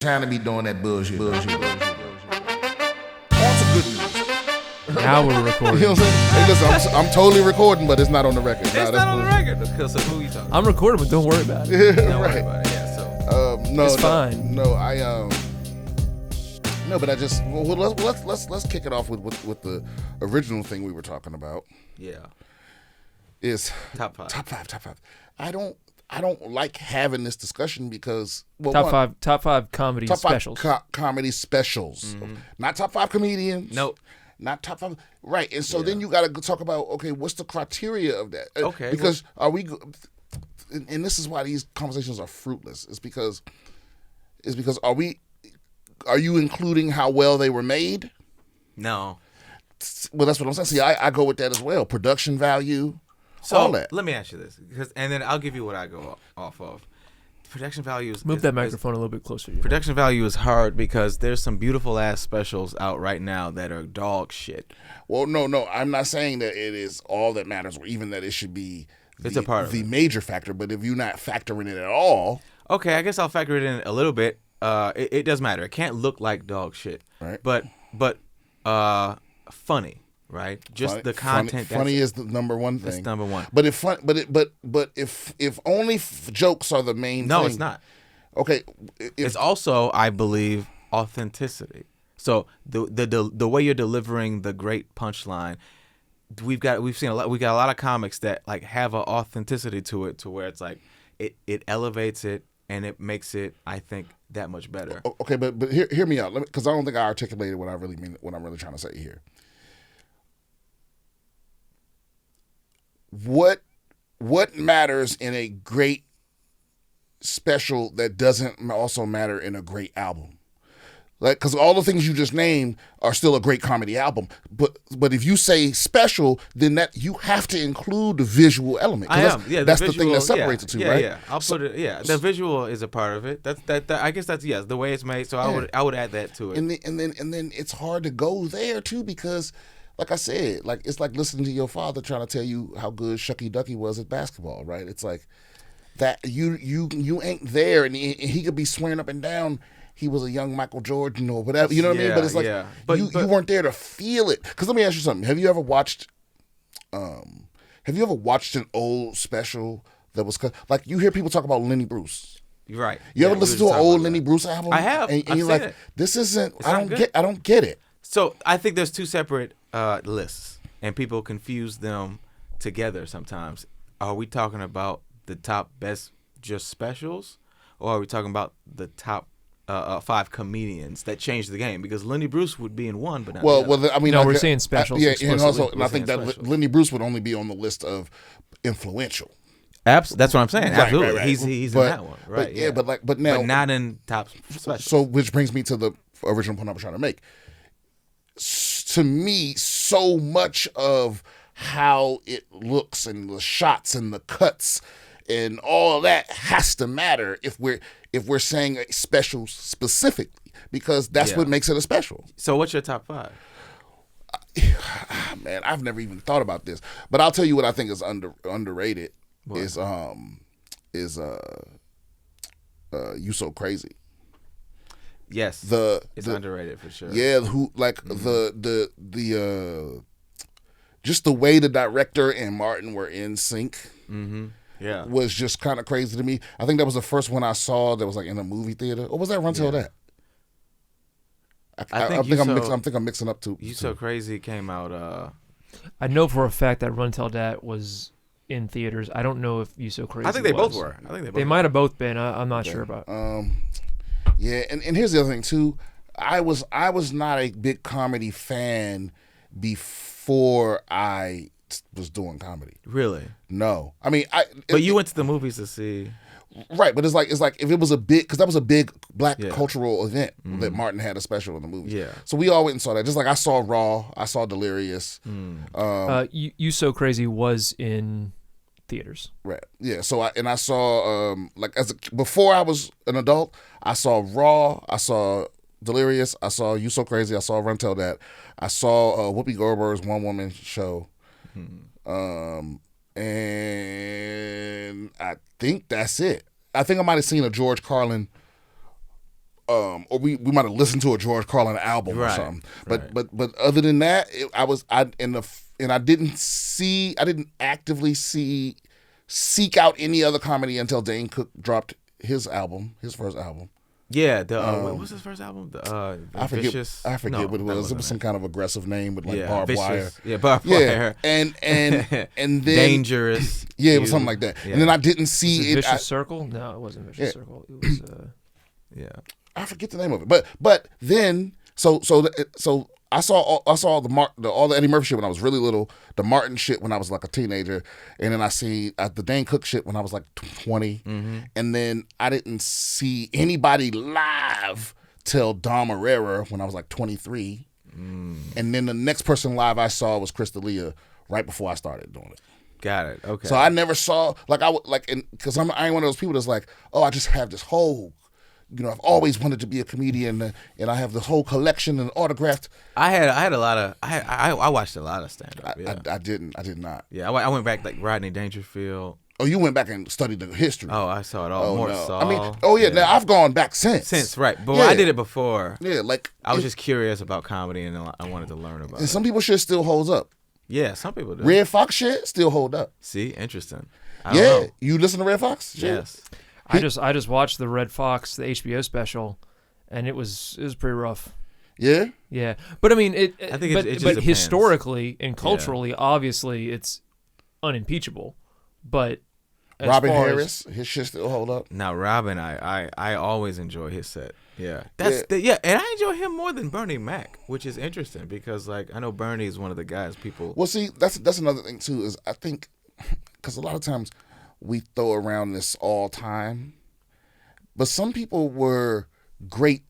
Trying to be doing that bullshit. On some good news. Now we're recording. You know what I'm saying? Hey, listen, I'm totally recording, but it's not on the record. It's not on the record. Because of who you talking about? I'm recording, but don't worry about it. Yeah, Don't right. worry about it. Yeah, so. It's fine. No, but I just let's kick it off with the original thing we were talking about. Yeah. Is Top five. I don't like having this discussion because top five comedy specials. Comedy specials, not top five comedians. Nope. Not top five, right? And so then you got to talk about, okay, what's the criteria of that? Okay, because are we? And this is why these conversations are fruitless. It's because are you including how well they were made? No. Well, that's what I'm saying. See, I go with that as well. Production value, So all that. let me ask you this, and then I'll give you what I go off of. Production value is Move that microphone a little bit closer to you. Production value is hard because there's some beautiful ass specials out right now that are dog shit. Well, no, I'm not saying that it is all that matters, or even that it should be It's a part of the it. major factor. But if you're not factoring it at all, Okay, I guess I'll factor it in a little bit. It does matter. It can't look like dog shit, right? But funny, right? Just the content. Funny is the number one thing. That's number one. But if only jokes are the main No, thing, it's not. Okay, It's also, I believe, authenticity. So the way you're delivering the great punchline, we got a lot of comics that like have an authenticity to it, to where it's like it elevates it and it makes it, I think, that much better. Okay, but hear me out, because I don't think I articulated what I really mean, what I'm really trying to say here. What matters in a great special that doesn't also matter in a great album? Like, because all the things you just named are still a great comedy album, but if you say special, then that you have to include the visual element. That's the thing that separates the two, right? Yeah, I'll put it. Yeah, the visual is a part of it. That I guess that's the way it's made. So I would add that to it. And then it's hard to go there too, because, like I said, like it's like listening to your father trying to tell you how good Shucky Ducky was at basketball, right? It's like that you ain't there, and he could be swearing up and down he was a young Michael Jordan or whatever, you know what I mean? But it's like you weren't there to feel it. Because let me ask you something: Have you ever watched an old special that was like, you hear people talk about Lenny Bruce? You're right. You ever listen to an old Lenny Bruce album? I have. And you're like, this isn't. It's I don't get it. So I think there's two separate lists, and people confuse them together sometimes. Are we talking about the top best just specials, or are we talking about the top 5 comedians that changed the game? Because Lenny Bruce would be in one, but not the other. I mean, we're saying specials. And I think that specials. Lenny Bruce would only be on the list of influential. That's what I'm saying. Right, Absolutely, right. He's in that one, right? But now, but not in top specials. So, which brings me to the original point I was trying to make. To me, so much of how it looks and the shots and the cuts and all of that has to matter if we're saying a special specifically, because that's what makes it a special. So what's your top 5? Man, I've never even thought about this, but I'll tell you what I think is underrated. What? Is You So Crazy. Yes, it's underrated for sure. Yeah, the just the way the director and Martin were in sync. Mm-hmm. Yeah, was just kind of crazy to me. I think that was the first one I saw that was like in a movie theater. Or was that Run Till That? I think I'm mixing up two. You So Crazy came out. I know for a fact that Run Till Dat was in theaters. I don't know if You So Crazy. I think they was. both were. They might have both been. I'm not sure about. Yeah, and here's the other thing too. I was not a big comedy fan before I was doing comedy. Really? No, I mean, But you went to the movies to see. Right, but it's like if it was a big, because that was a big black cultural event that Martin had a special in the movie. Yeah. So we all went and saw that. Just like I saw Raw, I saw Delirious. You So Crazy was in theaters. Right. Yeah. So I saw before I was an adult, I saw Raw, I saw Delirious, I saw You So Crazy, I saw Run Till That, I saw Whoopi Goldberg's one woman show. And I think that's it. I think I might have seen a George Carlin or we might have listened to a George Carlin album or Right, something. right. But other than that, I didn't actively seek out any other comedy until Dane Cook dropped his first album. Yeah, what was his first album? I forget. Vicious? I forget No, what it that was. It wasn't was some kind of aggressive name with like barbed Vicious. wire. Yeah, barbed Yeah, wire. and then Dangerous. Yeah, it was something like that. Yeah. And then I didn't Was see it it. Vicious Circle? No, it wasn't Vicious Circle. It was. Yeah. I forget the name of it. But then so I saw all the Eddie Murphy shit when I was really little, the Martin shit when I was like a teenager, and then I see the Dane Cook shit when I was like 20, and then I didn't see anybody live till Dom Herrera when I was like 23, and then the next person live I saw was Chris D'Elia right before I started doing it. Got it. Okay. So I never saw because I ain't one of those people that's like, oh, I just have this whole. I've always wanted to be a comedian, and I have this whole collection and autographed. I had a lot of I watched a lot of stand up. Yeah. I did not. Yeah, I went back like Rodney Dangerfield. Oh, you went back and studied the history. Oh, I saw it all. Oh, More no. Saul. I mean, now I've gone back since. Right, but Yeah. I did it before. Yeah, like I was just curious about comedy, and I wanted to learn about and it. some people shit still holds up. Yeah, some people do. Red Fox shit still hold up. See, interesting. I don't Yeah, know. you listen to Red Fox? Shit? Yes. I just watched the Red Fox, the HBO special, and it was pretty rough. Yeah. Yeah, but I mean, I think it just but depends. historically and culturally, obviously, it's unimpeachable. But as Robin far as- Harris, his shit still hold up. Now, Robin, I always enjoy his set. Yeah, Yeah. and I enjoy him more than Bernie Mac, which is interesting because like I know Bernie is one of the guys people. Well, see, that's another thing too. Is I think because a lot of times we throw around this all time, but some people were great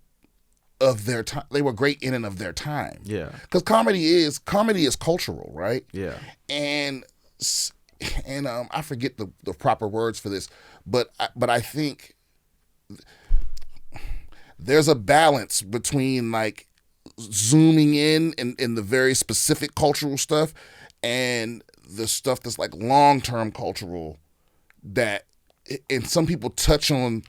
of their time. They were great in and of their time. Yeah, Because comedy is cultural, right? yeah, And I forget the proper words for this, but I think there's a balance between like zooming in the very specific cultural stuff and the stuff that's like long-term cultural that, and some people touch on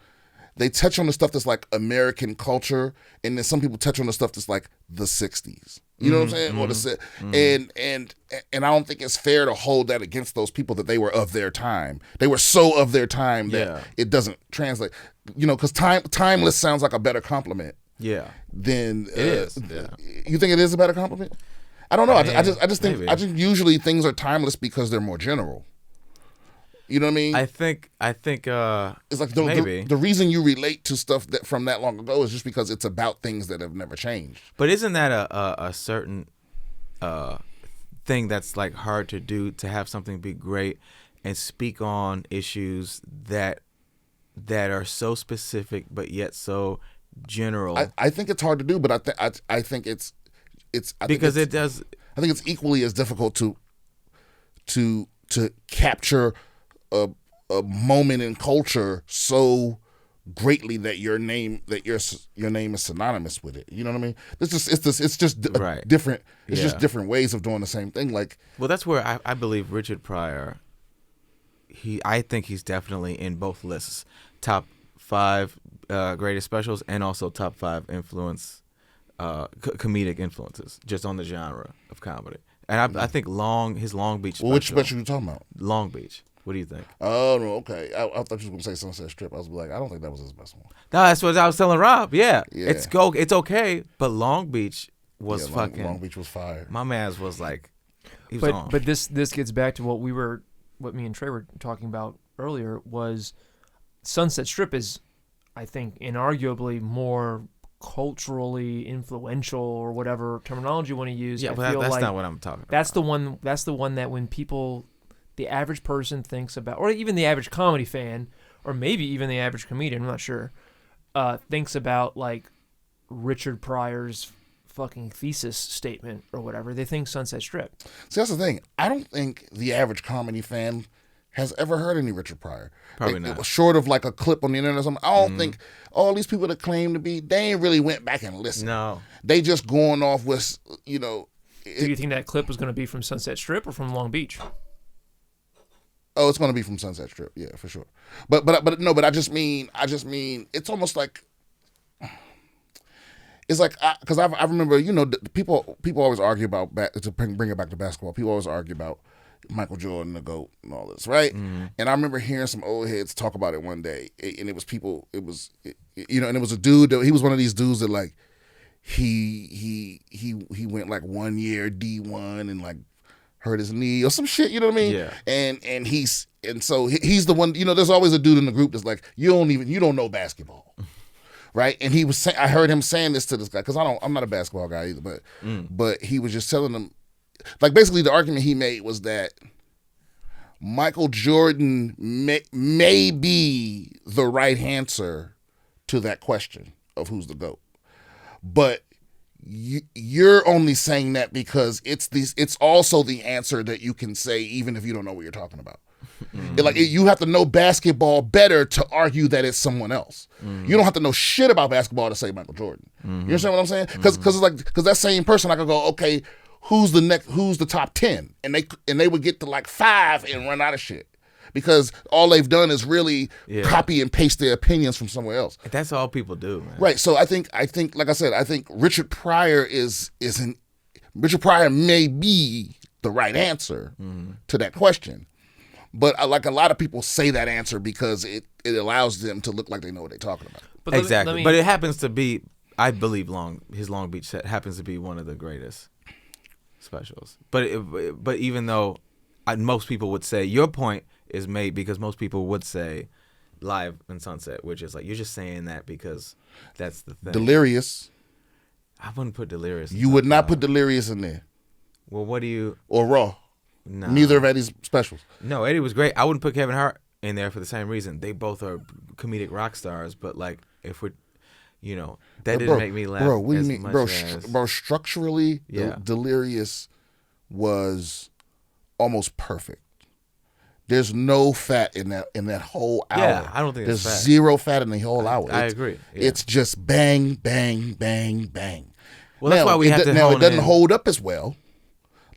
the stuff that's like American culture, and then some people touch on the stuff that's like the 60s. You know what I'm saying? Or and I don't think it's fair to hold that against those people that they were of their time. They were so of their time that it doesn't translate. Because timeless sounds like a better compliment yeah. than It is. Yeah. You think it is a better compliment? I don't know. I just think maybe. usually things are timeless because they're more general. You know what I mean? I think it's like maybe. the reason you relate to stuff that from that long ago is just because it's about things that have never changed. But isn't that a certain thing that's like hard to do, to have something be great and speak on issues that are so specific but yet so general? I think it's hard to do, but I think it's because it does. I think it's equally as difficult to capture a moment in culture so greatly that your name is synonymous with it. You know what I mean? It's just Right. different. It's Yeah. just different ways of doing the same thing. Like, Well, that's where I believe Richard Pryor. I think he's definitely in both lists, top 5 greatest specials, and also top 5 comedic influences, just on the genre of comedy. And I think his Long Beach special. well, which special you talking about? Long Beach. What do you think? Oh no, okay. I thought you were gonna say Sunset Strip. I was like, I don't think that was his best one. No, that's what I was telling Rob. Yeah. Yeah. It's okay, but Long Beach was Yeah, fucking. Long Beach was fire. My man's was like, he was on. But this gets back to what me and Trey were talking about earlier, was Sunset Strip is, I think, inarguably more culturally influential, or whatever terminology you want to use. Yeah, I but feel that's like not what I'm talking about. That's the one that when people, the average person thinks about, or even the average comedy fan, or maybe even the average comedian, I'm not sure, thinks about like Richard Pryor's fucking thesis statement or whatever. They think Sunset Strip. See, that's the thing. I don't think the average comedy fan has ever heard any Richard Pryor. Probably It not. was short of like a clip on the internet or something. I don't think all these people that claim to be, they ain't really went back and listened. No. They just going off with, Do you think that clip was going to be from Sunset Strip or from Long Beach? oh, it's going to be from Sunset Strip. Yeah, for sure. But I just mean, it's almost like, it's like because I remember people always argue about to bring it back to basketball. People always argue about Michael Jordan, the GOAT, and all this, right? And I remember hearing some old heads talk about it one day, and it was people. It was and it was a dude. He was one of these dudes that like he went like 1 year D1 and like hurt his knee or some shit. You know what I mean? Yeah. And so he's the one. There's always a dude in the group that's like you don't know basketball. Right, and he was saying, I heard him saying this to this guy because I'm not a basketball guy either, but he was just telling them, like basically the argument he made was that Michael Jordan may be the right answer to that question of who's the GOAT, but you're only saying that because it's also the answer that you can say even if you don't know what you're talking about. You have to know basketball better to argue that it's someone else. You don't have to know shit about basketball to say Michael Jordan. You understand what I'm saying? Because that same person, I could go, okay, who's the top 10, and they would get to like 5 and run out of shit because all they've done is really copy and paste their opinions from somewhere else. That's all people do, man. Right. So I think like I said, I think Richard Pryor Richard Pryor may be the right answer to that question. But like a lot of people say that answer because it allows them to look like they know what they're talking about. But exactly. But it happens to be, I believe, his Long Beach set happens to be one of the greatest specials. But even though most people would say your point is made because most people would say Live in Sunset, which is like you're just saying that because that's the thing. Delirious. I wouldn't put Delirious. You would not put Delirious in there. Well, what do you? Or Raw. No. Neither of Eddie's specials. No, Eddie was great. I wouldn't put Kevin Hart in there for the same reason. They both are comedic rock stars, but like if we're, that didn't make me laugh. Bro, what do you as mean, much bro? as... Bro, structurally, Yeah. Delirious was almost perfect. There's no fat in that whole hour. Yeah, I don't think there's fat. zero fat in the whole hour. I agree. Yeah. It's just bang, bang, bang, bang. Well, that's why we have to. Now it doesn't hold up as well.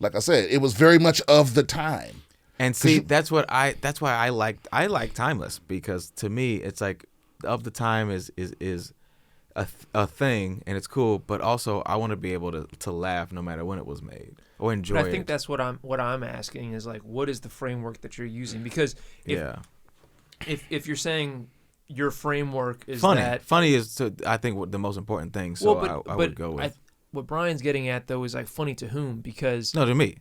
Like I said, it was very much of the time. And see, that's why I like Timeless, because to me it's like of the time is a thing and it's cool, but also I want to be able to laugh no matter when it was made or enjoy it. I think that's what I'm asking is like, what is the framework that you're using? Because if you're saying your framework is funny is I think the most important thing. So I would go with. What Brian's getting at though is like funny to whom? Because no, to me.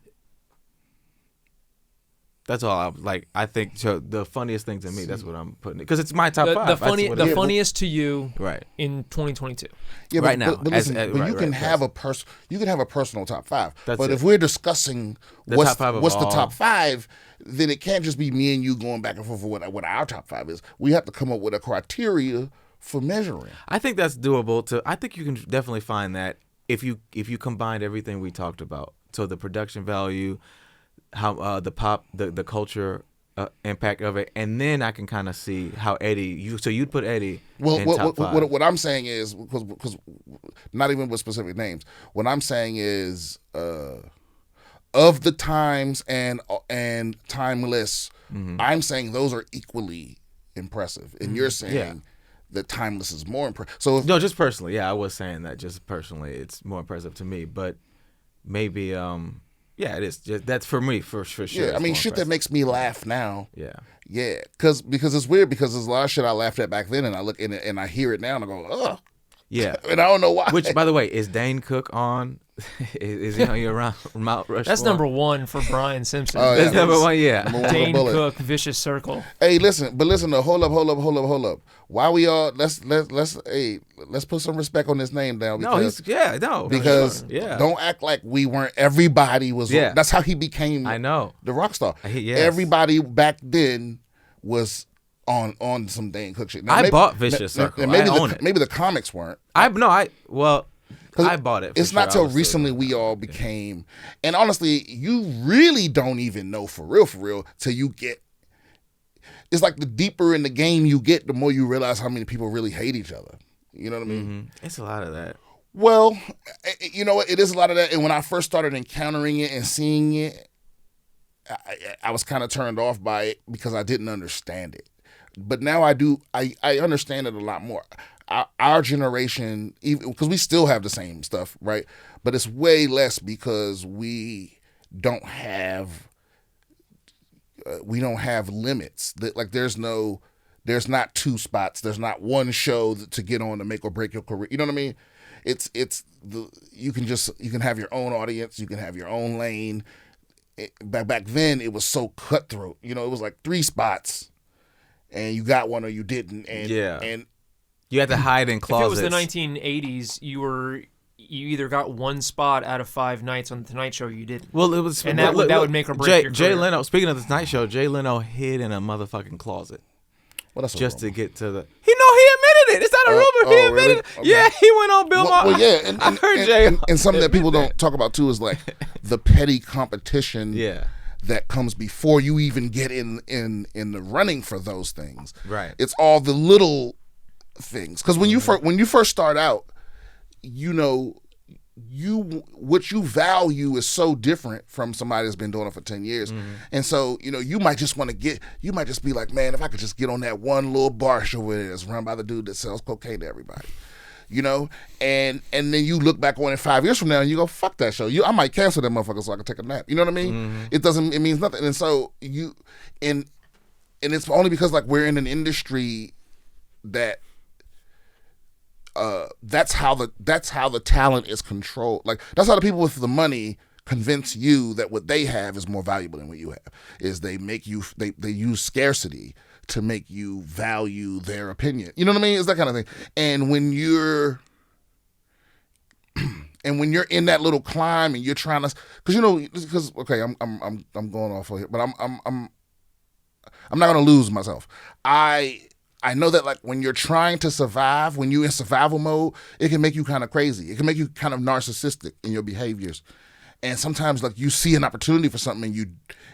That's all. I think the funniest thing to me. That's what I'm putting it because it's my top 5. The funniest to you, right? In 2022, yeah, right now. But listen, you can have a personal top 5. But if we're discussing what's the top 5, then it can't just be me and you going back and forth for what our top 5 is. We have to come up with a criteria for measuring. I think that's doable. I think you can definitely find that if you combined everything we talked about. So the production value, how the culture impact of it, and then I can kind of see how Eddie. So you'd put Eddie in top 5. What I'm saying is because not even with specific names. What I'm saying is of the times and Timeless. Mm-hmm. I'm saying those are equally impressive, and you're saying that Timeless is more impressive. So no, just personally, I was saying that just personally, it's more impressive to me, but maybe. Yeah, it is. That's for me, for sure. Yeah, I mean, shit that makes me laugh now. Yeah. Yeah, because it's weird because there's a lot of shit I laughed at back then, and I look in it and I hear it now and I go, ugh. Yeah. And I don't know why. Which, by the way, is Dane Cook on? Is he on your Mount Rushmore? That's number 1 for Brian Simpson. That's number 1, yeah. Dane Cook, Vicious Circle. Hey, listen, though, hold up. Why we all let's put some respect on this name down. Because, because don't act like we weren't. Everybody was. Yeah. That's how he became. I know the rock star. Yes. Everybody back then was on some Dane Cook shit. Now, I bought Vicious Circle. I own it. Maybe the comics weren't. I bought it. It's not till recently we all became, and honestly, you really don't even know for real till you get. It's like the deeper in the game you get, the more you realize how many people really hate each other. You know what I mean? Mm-hmm. It's a lot of that. Well, you know what? It is a lot of that. And when I first started encountering it and seeing it, I was kind of turned off by it because I didn't understand it. But now I do. I understand it a lot more. our generation, even because we still have the same stuff, right? But it's way less because we don't have limits. Like there's not two spots. There's not one show to get on to make or break your career. You know what I mean? You can have your own audience. You can have your own lane. Back then it was so cutthroat. It was like 3 spots, and you got one or you didn't. And you had to hide in closets. If it was the 1980s, you either got 1 spot out of 5 nights on the Tonight Show, or you didn't. Well, it was, and that would make or break your Jay career. Leno. Speaking of the Tonight Show, Jay Leno hid in a motherfucking closet. Well, that's just to get to the. He admitted it. Is that a rumor? He admitted really? it. Okay. Yeah, he went on Bill Maher. Well, yeah, and I heard Jay. And something that people don't talk about too is like the petty competition. Yeah. That comes before you even get in the running for those things. Right. It's all the little things. Because when you first start out, what you value is so different from somebody that's been doing it for 10 years. And so, you might just be like, man, if I could just get on that one little bar show over there that's run by the dude that sells cocaine to everybody. And then you look back on it 5 years from now and you go, fuck that show. I might cancel that motherfucker so I can take a nap. You know what I mean? It means nothing. And so and it's only because like we're in an industry that that's how the talent is controlled. Like that's how the people with the money convince you that what they have is more valuable than what you have. Is they use scarcity to make you value their opinion. You know what I mean? It's that kind of thing. And when you're in that little climb and you're trying to, because okay, I'm going off of here, but I'm not gonna lose myself. I know that like when you're trying to survive, when you're in survival mode, it can make you kind of crazy. It can make you kind of narcissistic in your behaviors. And sometimes like you see an opportunity for something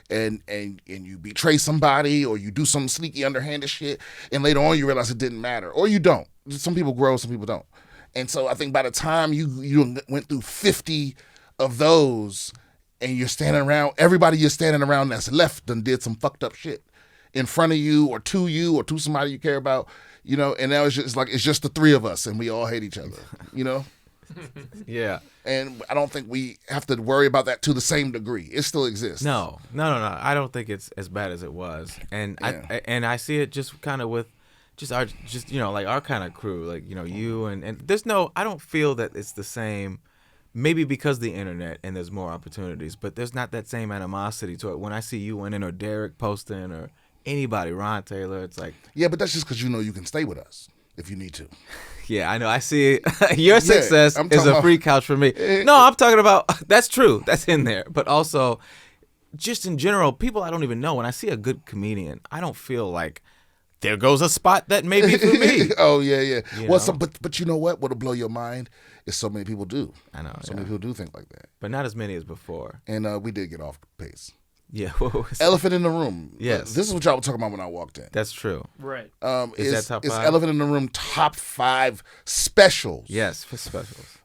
and you betray somebody or you do some sneaky underhanded shit and later on you realize it didn't matter. Or you don't. Some people grow, some people don't. And so I think by the time you went through 50 of those and you're standing around, everybody you're standing around that's left done did some fucked up shit in front of you or to somebody you care about, and now it's just the 3 of us and we all hate each other, Yeah. And I don't think we have to worry about that to the same degree. It still exists. No. I don't think it's as bad as it was. And I see it just kind of with our kind of crew, like, you and there's I don't feel that it's the same, maybe because of the internet and there's more opportunities, but there's not that same animosity to it. When I see you winning or Derek posting or anybody, Ron Taylor, it's like. Yeah, but that's just because you can stay with us if you need to. Yeah, I know. I see your success is a free couch for me. No, I'm talking about, that's true. That's in there. But also, just in general, people I don't even know, when I see a good comedian, I don't feel like there goes a spot that may be for me. Oh, yeah. But you know what? What'll blow your mind is so many people do. I know. So many people do think like that. But not as many as before. And we did get off pace. Yeah. Elephant in the Room. Yes. This is what y'all were talking about when I walked in. That's true. Right. Is that top 5? Elephant in the Room top 5 specials. Yes, for specials.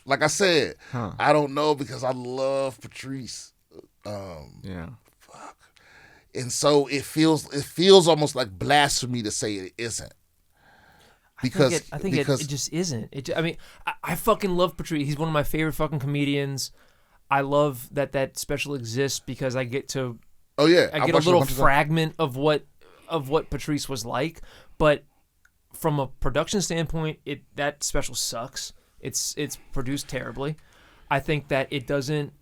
Like I said, I don't know because I love Patrice. Yeah. Fuck. And so it feels almost like blasphemy to say it isn't. Because I think it just isn't. I fucking love Patrice. He's one of my favorite fucking comedians. I love that special exists because I get to. Oh yeah, I get a little fragment of what Patrice was like, but from a production standpoint, that special sucks. It's produced terribly. I think that it doesn't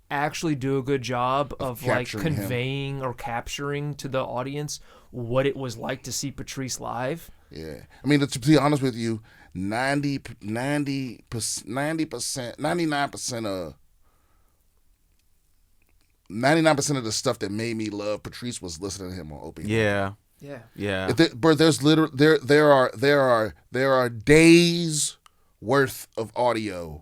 actually do a good job of like conveying or capturing to the audience what it was like to see Patrice live. Yeah, I mean, to be honest with you, 99% of the stuff that made me love Patrice was listening to him on Opie. Yeah. But there's literally there are days worth of audio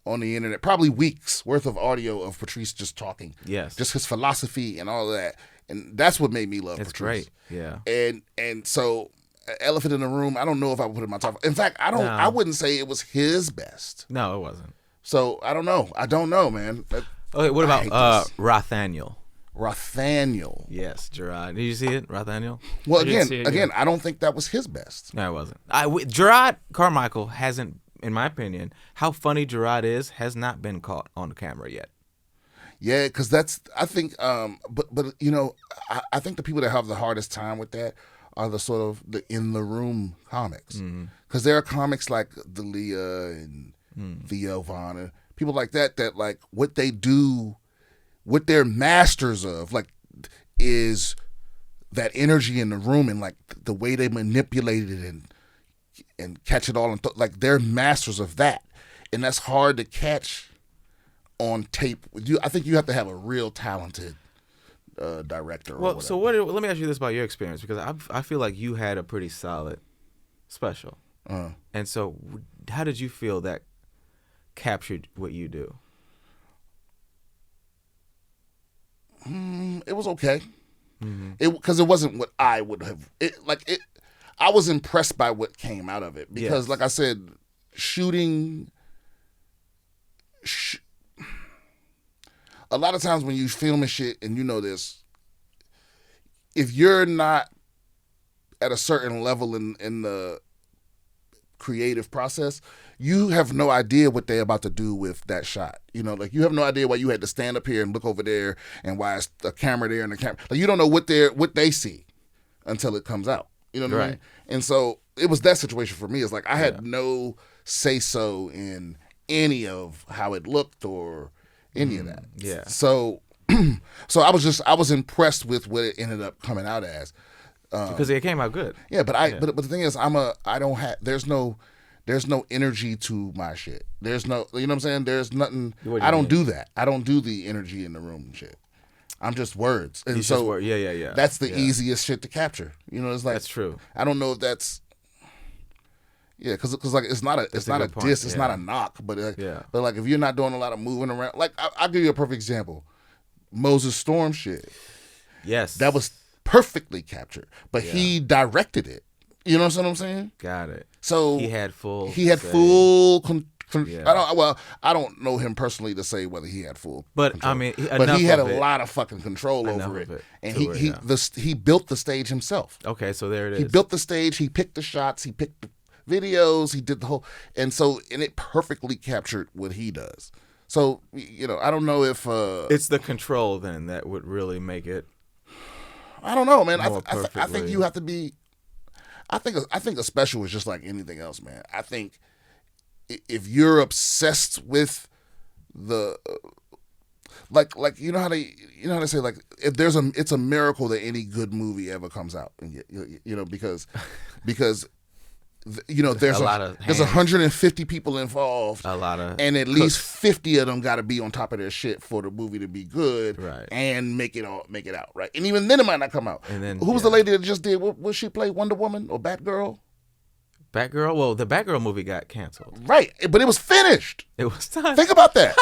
on the internet, probably weeks worth of audio of Patrice just talking. Yes. Just his philosophy and all of that, and that's what made me love Patrice. It's great. Yeah. And so, Elephant in the Room, I don't know if I would put it in my top. In fact, I wouldn't say it was his best. No, it wasn't. So I don't know. I don't know, man. Okay, what about Rothaniel? Rothaniel. Yes, Gerard. Did you see it, Rothaniel? Well, I didn't see it, again, I don't think that was his best. No, it wasn't. Gerard Carmichael hasn't, in my opinion, how funny Gerard is has not been caught on the camera yet. Yeah, because I think, but I think the people that have the hardest time with that are the sort of the in the room comics, because there are comics like D'Elia and Theo Von and people like that like what they do, what they're masters of, like, is that energy in the room and like the way they manipulate it and catch it all and like they're masters of that, and that's hard to catch on tape. I think you have to have a real talented director. Well, or so let me ask you this about your experience, because I feel like you had a pretty solid special, and so how did you feel that captured what you do? It was okay. Because it wasn't what I would have. I was impressed by what came out of it because, like I said, shooting. A lot of times when you film and shit, and you know this, if you're not at a certain level in the creative process, you have no idea what they're about to do with that shot. You know, like you have no idea why you had to stand up here and look over there, and why it's a camera there and the camera. Like you don't know what they see until it comes out. You know what I mean? And so it was that situation for me. It's like I had no say so in any of how it looked or any of that. Yeah. So I was impressed with what it ended up coming out as. Because it came out good. Yeah, but but the thing is, there's no energy to my shit. There's no, you know what I'm saying? There's nothing. I don't do that. I don't do the energy in the room and shit. I'm just words. And so yeah. That's the easiest shit to capture. You know, it's like, that's true. I don't know if that's, because like it's not a diss, it's not a knock, but like if you're not doing a lot of moving around, like I'll give you a perfect example. Moses Storm shit. Yes. That was perfectly captured, but he directed it. You know what I'm saying? Got it. So he had full. I don't know him personally to say whether he had full. But control. I mean, but he had a lot of fucking control over it, and he built the stage himself. Okay, so there it is. He built the stage. He picked the shots. He picked the videos. He did the whole, and it perfectly captured what he does. So I don't know if it's the control then that would really make it. I don't know, man. I think you have to be. I think a special is just like anything else, man. I think if you're obsessed with the like you know how they say, like, if it's a miracle that any good movie ever comes out, and because there's 150 people involved, and at least 50 of them got to be on top of their shit for the movie to be good, right? And make it out, right? And even then it might not come out. And then who was the lady that just did? What she play? Wonder Woman or Batgirl? Batgirl. Well, the Batgirl movie got canceled, right? But it was finished. It was time. Think about that.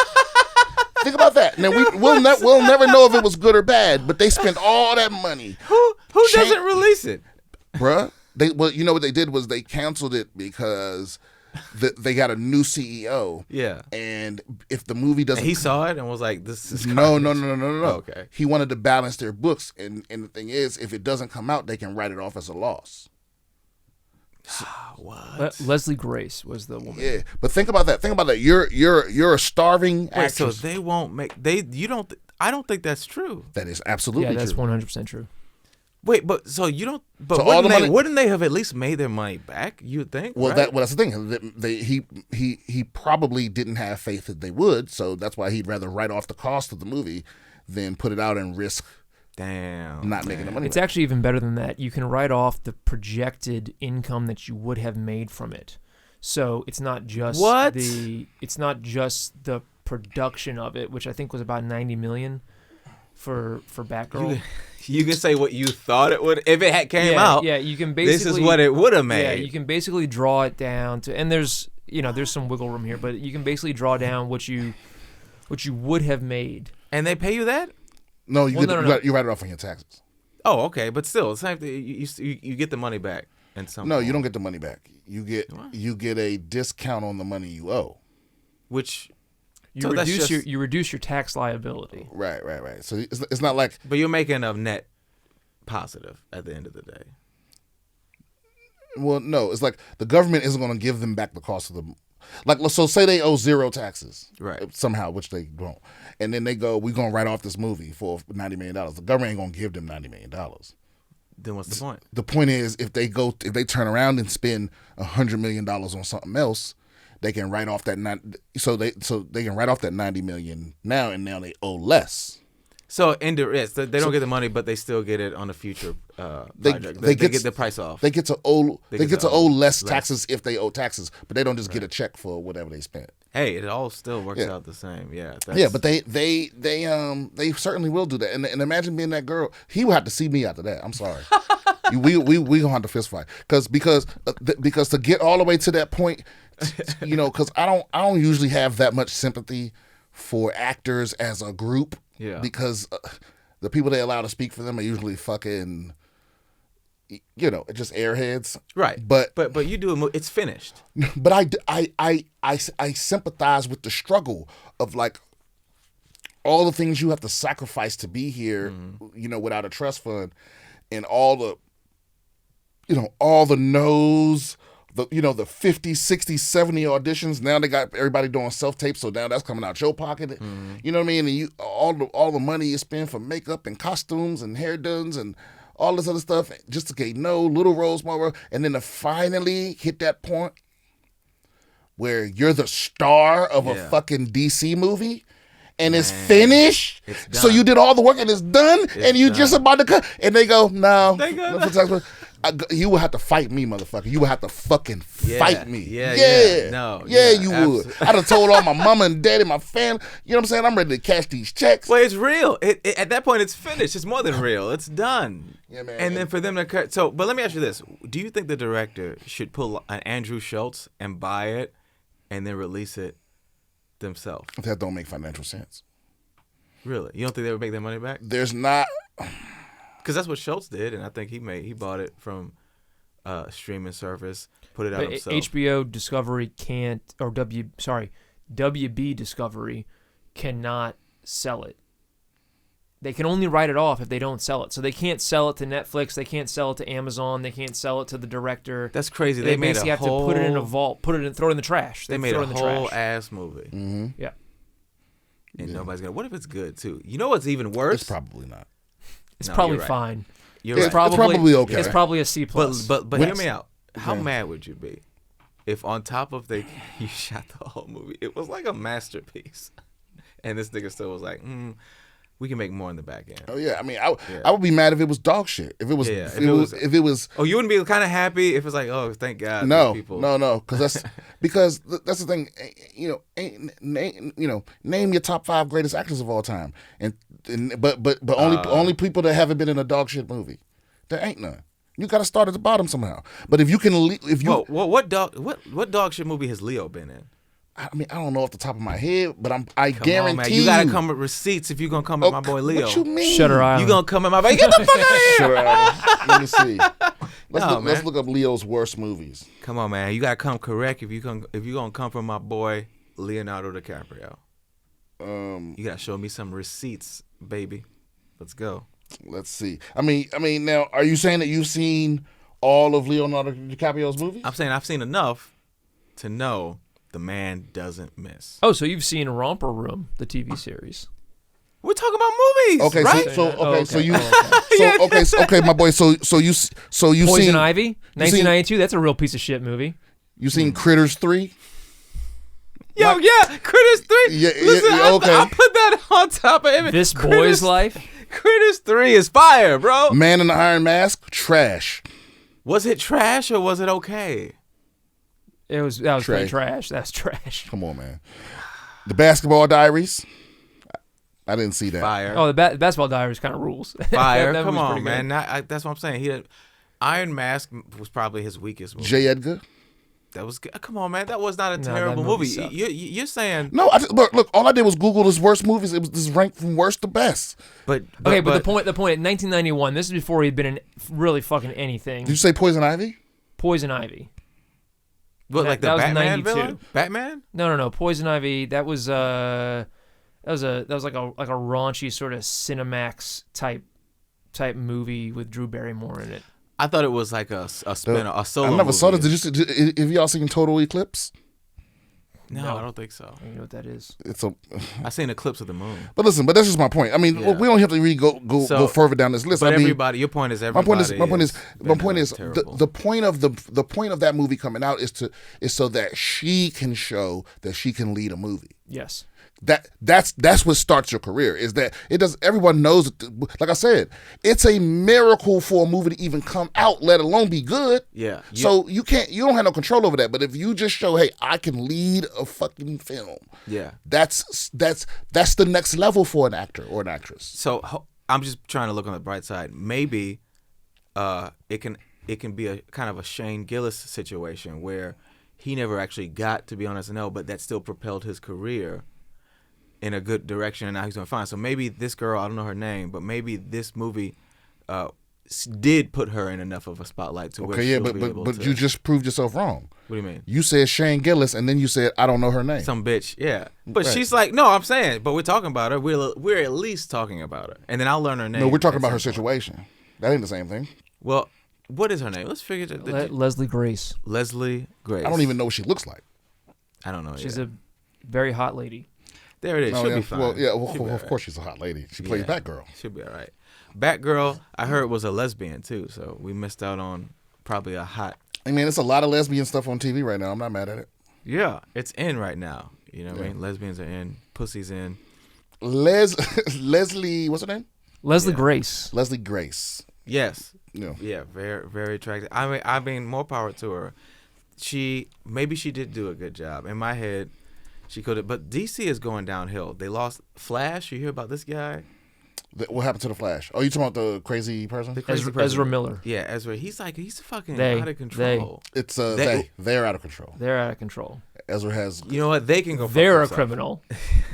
Think about that. Now we'll never know if it was good or bad, but they spent all that money. Who doesn't release it, bruh? You know what they did was they canceled it because they got a new CEO. Yeah. And if the movie doesn't, and he saw it and was like, "This is no." Oh, okay. He wanted to balance their books, and the thing is, if it doesn't come out, they can write it off as a loss. What? Leslie Grace was the woman. Yeah, but think about that. You're a starving actress. So they won't make I don't think that's true. That is absolutely true. Yeah, that's 100% true. Wait, but so you don't. But so wouldn't they have at least made their money back? You would think. Well, right? that's the thing. He probably didn't have faith that they would, so that's why he'd rather write off the cost of the movie than put it out and risk. Not making the money. It's actually even better than that. You can write off the projected income that you would have made from it. So it's not just it's not just the production of it, which I think was about $90 million for Batgirl. You can say what you thought it would if it came out. Yeah, you can basically. This is what it would have made. Yeah, you can basically draw it down to, and there's some wiggle room here, but you can basically draw down what you would have made. And they pay you that? No, you write it off on your taxes. Oh, okay, but still, it's like you get the money back. No, you don't get the money back. You get a discount on the money you owe. Which You reduce your tax liability. Right. So it's not like. But you're making a net positive at the end of the day. Well, no, it's like the government isn't going to give them back the cost of the. Like, so say they owe zero taxes, right? Somehow, which they don't, and then they go, "We're gonna write off this movie for $90 million." The government ain't gonna give them $90 million. Then what's the point? The point is, if they turn around and spend $100 million on something else, they can write off that they can write off that $90 million now, and now they owe less. So they don't get the money, but they still get it on a future project. They get the price off. They get to owe less taxes if they owe taxes, but they don't just get a check for whatever they spent. Hey, it all still works out the same. Yeah. But they certainly will do that. And imagine being that girl. He would have to see me after that. I'm sorry. we gonna have to fist fight because to get all the way to that point, because I don't usually have that much sympathy for actors as a group. Yeah. Because the people they allow to speak for them are usually fucking, just airheads. Right. But you do it's finished. But I sympathize with the struggle of like all the things you have to sacrifice to be here, without a trust fund, and all the no's. The 50, 60, 70 auditions. Now they got everybody doing self-tape, so now that's coming out your pocket. You know what I mean? And all the money you spend for makeup and costumes and hair dones and all this other stuff just to get little roles, small roles, and then to finally hit that point where you're the star of a fucking DC movie. And it's finished. So you did all the work and it's done. And you just about to cut. And they go, no. You will have to fight me, motherfucker. You will have to fucking fight me. You would. I'd have told all my mama and daddy, my family. You know what I'm saying? I'm ready to cash these checks. Well, it's real. At that point, it's finished. It's more than real. It's done. Yeah, man. And then for them to cut. But let me ask you this. Do you think the director should pull an Andrew Schultz and buy it and then release it themselves? That don't make financial sense. Really? You don't think they would make their money back? There's not. Because that's what Schultz did, and I think he bought it from a streaming service, put it out himself. HBO Discovery can't, or WB Discovery cannot sell it. They can only write it off if they don't sell it. So they can't sell it to Netflix. They can't sell it to Amazon. They can't sell it to the director. That's crazy. They basically have to put it in a vault, throw it in the trash. They made a whole ass movie. Mm-hmm. Yeah. And nobody's gonna. What if it's good too? You know what's even worse? It's probably not. It's probably fine. It's probably okay. It's probably a C+. But hear me out. How mad would you be if on top of you shot the whole movie, it was like a masterpiece, and this nigga still was like, we can make more in the back end. Oh yeah, I mean, I would be mad if it was dog shit. If it was, if it was. Oh, you wouldn't be kind of happy if it's like, oh, thank God. No, people. no, because that's the thing. Name your top 5 greatest actors of all time, but only people that haven't been in a dog shit movie. There ain't none. You got to start at the bottom somehow. But if you can, what dog shit movie has Leo been in? I mean, I don't know off the top of my head, but I guarantee man. You gotta come with receipts if you're gonna come at my boy Leo. What you mean? Shutter Island. You gonna come at my boy? Get the fuck out of here! Shutter Island. Let me see. Let's look up Leo's worst movies. Come on, man. You gotta come correct if you're gonna come from my boy Leonardo DiCaprio. You gotta show me some receipts, baby. Let's go. Let's see. I mean, now, are you saying that you've seen all of Leonardo DiCaprio's movies? I'm saying I've seen enough to know the man doesn't miss. Oh, so you've seen Romper Room, the TV series? We're talking about movies, okay, right? Okay, my boy. So you Poison seen Ivy, 1992. That's a real piece of shit movie. You seen Critters 3? Critters 3. Yeah, listen, okay. I'll put that on top of it. This Boy's Life. Critters 3 is fire, bro. Man in the Iron Mask, trash. Was it trash or was it okay? That was pretty trash. That's trash. Come on, man. The Basketball Diaries. I didn't see that. Fire. Oh, the Basketball Diaries kind of rules. Fire. that Come on, man. That's what I'm saying. Iron Mask was probably his weakest movie. J. Edgar. That was good. Come on, man. That was not a terrible movie. You're saying no. Look. All I did was Google his worst movies. It was this ranked from worst to best. But the point. In 1991. This is before he'd been in really fucking anything. Did you say Poison Ivy? Poison Ivy. What, like the that was Batman 92. villain? Batman? No. Poison Ivy. That was like a raunchy sort of Cinemax type movie with Drew Barrymore in it. I thought it was like a spin-off, a solo I never movie. saw this. Have y'all seen Total Eclipse? No, I don't think so. I don't know what that is. It's a. I seen Eclipse of the Moon. But listen, that's just my point. I mean, Yeah. we don't have to really go further down this list. But I mean, everybody, your point is my everybody. point is terrible. the point of the point of that movie coming out is so that she can show that she can lead a movie. Yes. That's what starts your career. Is that it does? Everyone knows. Like I said, it's a miracle for a movie to even come out, let alone be good. Yeah. So you don't have no control over that. But if you just show, hey, I can lead a fucking film. Yeah. That's the next level for an actor or an actress. So I'm just trying to look on the bright side. Maybe it can be a kind of a Shane Gillis situation where he never actually got to be on SNL, but that still propelled his career in a good direction, and now he's doing fine. So maybe this girl, I don't know her name, but maybe this movie did put her in enough of a spotlight to where she'll be able to. You just proved yourself wrong. What do you mean? You said Shane Gillis, and then you said I don't know her name. Some bitch, yeah. But Right. she's like, no, I'm saying, but we're talking about her. We're at least talking about her, and then I'll learn her name. No, we're talking at about her some point. situation. That ain't the same thing. Well, what is her name? Let's figure it. Leslie Grace. Leslie Grace. I don't even know what she looks like. I don't know. She's yet. a very hot lady. There it is. Oh, She'll yeah. be fine. Well, yeah, She'll well, be of all course she's a hot lady. She plays Batgirl. She'll be all right. Batgirl, I heard was a lesbian too, so we missed out on probably a hot. I mean, it's a lot of lesbian stuff on TV right now. I'm not mad at it. Yeah, it's in right now. You know what I mean? Lesbians are in, pussy's in. Leslie, what's her name? Leslie Grace. Leslie Grace. Yes. Yeah. Yeah, very, very attractive. I mean, more power to her. Maybe she did do a good job. In my head, she could have. But DC is going downhill. They lost Flash. You hear about this guy? What happened to the Flash? Oh, you talking about the crazy person? The crazy person. Ezra Miller. Yeah, Ezra. He's fucking They. out of control. It's They- they're out of control. They're out of control. Ezra has. You know what? They can go. Fuck They're a themselves. criminal.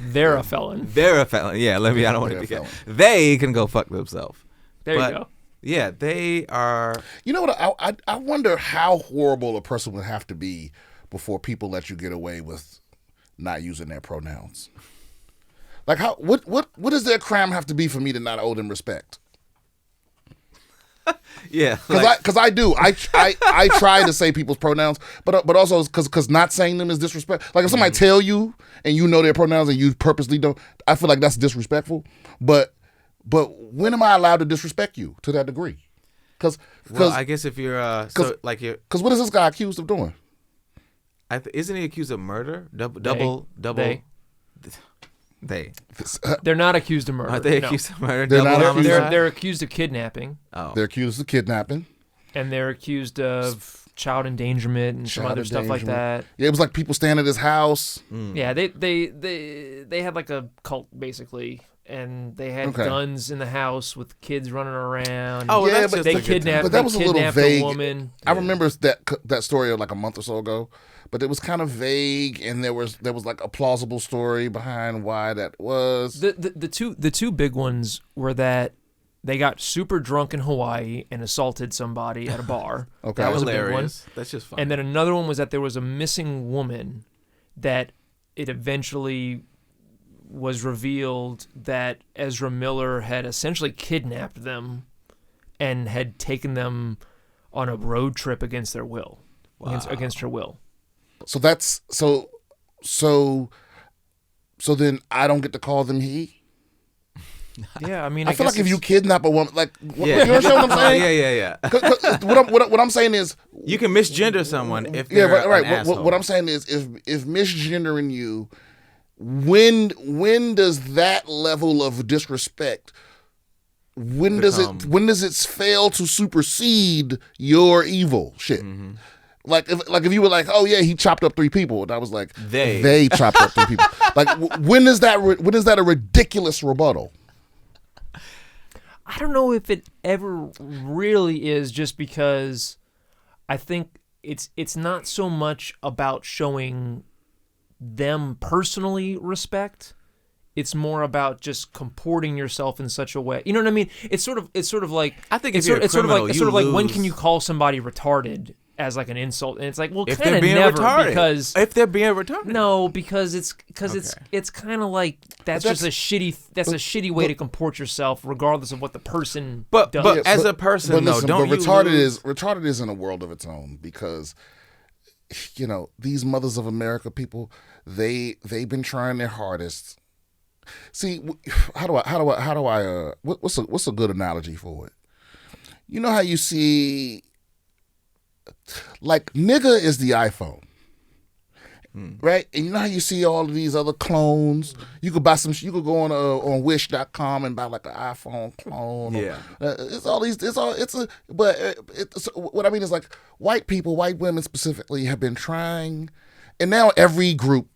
They're a felon. They're a felon. Yeah, let me. I don't want to They're be. a felon. They can go fuck themselves. There But, you go. Yeah, they are. You know what? I wonder how horrible a person would have to be before people let you get away with not using their pronouns. Like what does their crime have to be for me to not owe them respect? Yeah, Because I do. I try to say people's pronouns, but also because not saying them is disrespect. Like if somebody tell you and you know their pronouns and you purposely don't, I feel like that's disrespectful. But when am I allowed to disrespect you to that degree? Because I guess if you're you're. Because what is this guy accused of doing? Isn't he accused of murder? Double. They. They're not accused of murder. Are they No. accused of murder? They're Double not homicide? accused. They're accused of kidnapping, Oh. They're accused of kidnapping. and they're accused of child endangerment and some Child other stuff like that. endangerment. Yeah, it was like people staying at his house. Yeah, they had like a cult basically, and they had Okay. guns in the house with kids running around. Oh, well, Yeah, that's but just they a good kidnapped. But that they was a little kidnapped vague. a woman. I remember that story like a month or so ago, but it was kind of vague, and there was like a plausible story behind why that was. The two big ones were that they got super drunk in Hawaii and assaulted somebody at a bar. Okay. That was a big one. Hilarious. That's just fun. And then another one was that there was a missing woman that it eventually was revealed that Ezra Miller had essentially kidnapped them and had taken them on a road trip against their will, against her will. So that's so then I don't get to call them he. Yeah, I mean, I feel guess like if you it's- kidnap a woman, like yeah. you understand what I'm saying? Yeah. 'Cause what I'm saying is, You can misgender someone if yeah, they're right. an asshole. What I'm saying is, if misgendering you, when does that level of disrespect? When does it fail to supersede your evil shit? Mm-hmm. Like if you were like, oh yeah, he chopped up 3 people, and I was like, They chopped up 3 people. Like when is that a ridiculous rebuttal? I don't know if it ever really is, just because I think it's not so much about showing them personally respect. It's more about just comporting yourself in such a way. You know what I mean? It's sort of like I think it's if you're sort of a criminal, like when lose. can you call somebody retarded as like an insult, and it's like, well, If kind they're of being never retarded. because If they're being retarded. no, because it's kind of like that's just a shitty way to comport yourself, regardless of what the person But does. as a person, but though, listen, don't but you retarded is in a world of its own because, these mothers of America people, they've been trying their hardest. See, what's a good analogy for it? You know how you see, like, nigga is the iPhone. Right? And you know how you see all of these other clones? You could buy you could go on wish.com and buy like an iPhone clone. Yeah. What I mean is, like, white people, white women specifically, have been trying, and now every group,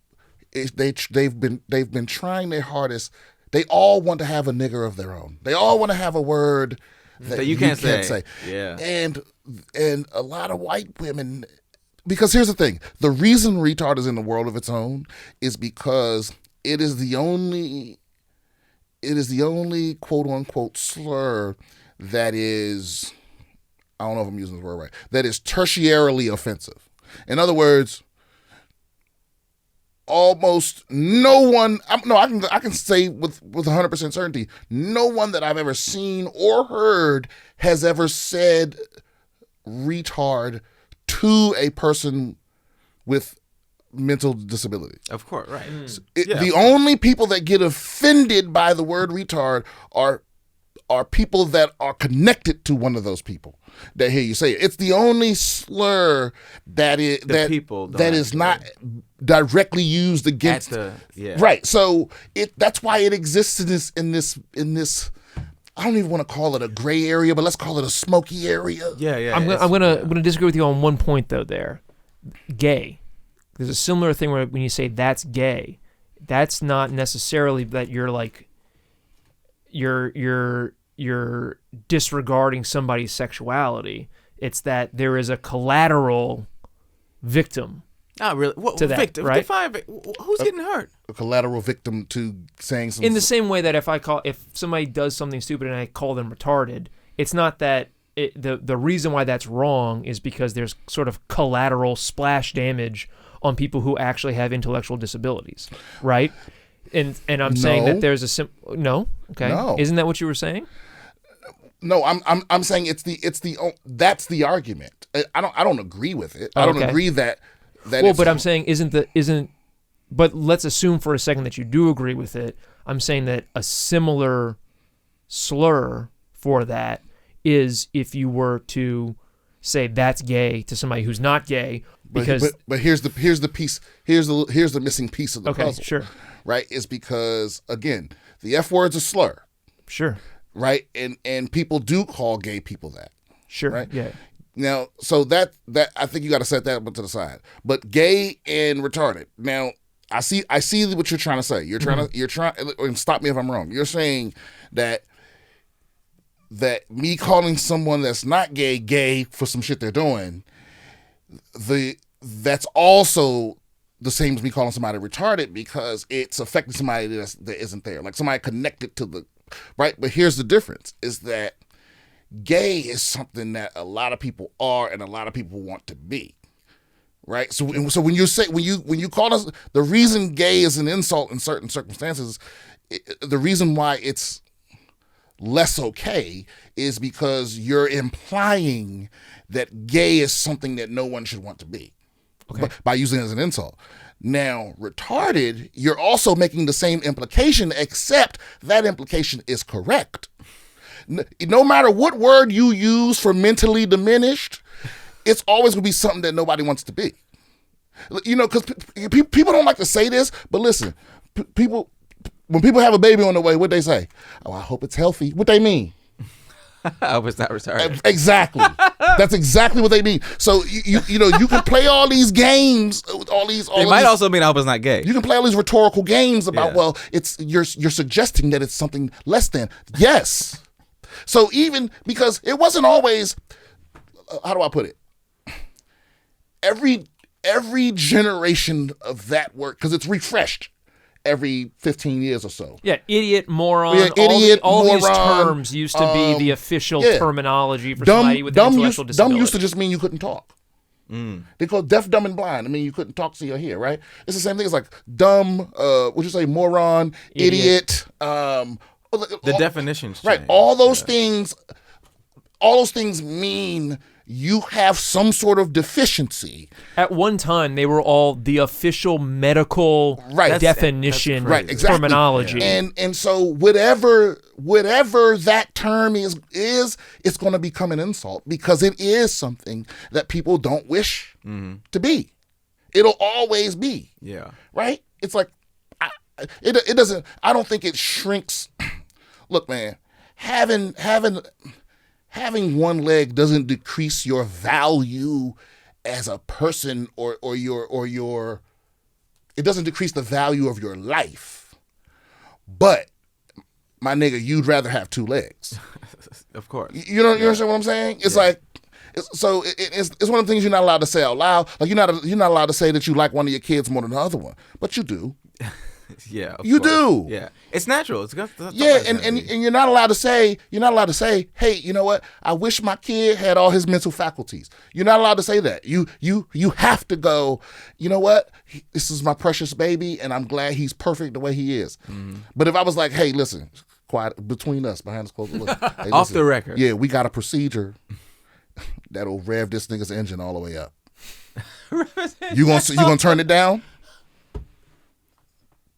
they've been trying their hardest. They all want to have a nigger of their own. They all want to have a word that you can't say. Yeah. And a lot of white women, because here's the thing, the reason retard is in the world of its own is because it is the only quote unquote slur that is, I don't know if I'm using the word right, that is tertiarily offensive. In other words, almost no one, I can say with 100% certainty, no one that I've ever seen or heard has ever said retard to a person with mental disability. Of course, right. The only people that get offended by the word retard are people that are connected to one of those people that hear you say it. It's the only slur that is not directly used against right. So that's why it exists in this. I don't even want to call it a gray area, but let's call it a smoky area. Yeah. I'm gonna disagree with you on one point though. There, gay. There's a similar thing where when you say that's gay, that's not necessarily that you're like you're disregarding somebody's sexuality. It's that there is a collateral victim. Not really. What to that, victim? Right? Who's getting hurt? A collateral victim to saying something. In the same way that if somebody does something stupid and I call them retarded, it's not that the reason why that's wrong is because there's sort of collateral splash damage on people who actually have intellectual disabilities, right? And I'm saying that there's no. Isn't that what you were saying? No, I'm saying that's the argument. I don't agree with it. I don't agree that. But I'm saying but let's assume for a second that you do agree with it. I'm saying that a similar slur for that is if you were to say that's gay to somebody who's not gay, because but here's the piece, here's the missing piece of the puzzle. Sure. Right? Is because, again, the F word's a slur. Sure. Right? And people do call gay people that. Sure. Right? Yeah. Now, so that I think you got to set that one to the side. But gay and retarded. Now, I see what you're trying to say. You're trying and stop me if I'm wrong. You're saying that me calling someone that's not gay for some shit they're doing, that's also the same as me calling somebody retarded because it's affecting somebody that isn't there, like somebody connected to the right. But here's the difference: is that gay is something that a lot of people are and a lot of people want to be, right? So when you call us, the reason gay is an insult in certain circumstances, the reason why it's less okay is because you're implying that gay is something that no one should want to be, by using it as an insult. Now, retarded, you're also making the same implication, except that implication is correct. No matter what word you use for mentally diminished, it's always going to be something that nobody wants to be. Because people don't like to say this, but listen, when people have a baby on the way, what they say? Oh, I hope it's healthy. What they mean? I hope it's not retarded. Exactly. That's exactly what they mean. So you can play all these games with all these. They might also mean I hope it's not gay. You can play all these rhetorical games about it's you're suggesting that it's something less than. Yes. So even because it wasn't always, how do I put it? Every generation of that word, because it's refreshed every 15 years or so. Yeah, idiot, moron. All these terms used to be the official terminology for somebody with an intellectual disability. Dumb used to just mean you couldn't talk. They call it deaf, dumb, and blind. I mean, you couldn't talk, see, or hear, right? It's the same thing. It's like dumb, what'd you say, moron, idiot. The definitions change. Right. All those things mean you have some sort of deficiency. At one time, they were all the official medical definition terminology. And so whatever that term is, it's going to become an insult because it is something that people don't wish to be. It'll always be. Yeah. Right? It's like, it doesn't, I don't think it shrinks. Look, man, having one leg doesn't decrease your value as a person or your it doesn't decrease the value of your life. But my nigga, you'd rather have two legs. Of course. You understand what I'm saying? It's like it's one of the things you're not allowed to say out loud. Like you're not allowed to say that you like one of your kids more than the other one, but you do. Yeah, you do. Yeah, it's natural. It's good. And you're not allowed to say, hey, you know what? I wish my kid had all his mental faculties. You're not allowed to say that. You have to go, you know what? This is my precious baby, and I'm glad he's perfect the way he is. Mm-hmm. But if I was like, hey, listen, quiet between us, behind this closed door, hey, off the record. Yeah, we got a procedure that'll rev this nigga's engine all the way up. You gonna turn it down?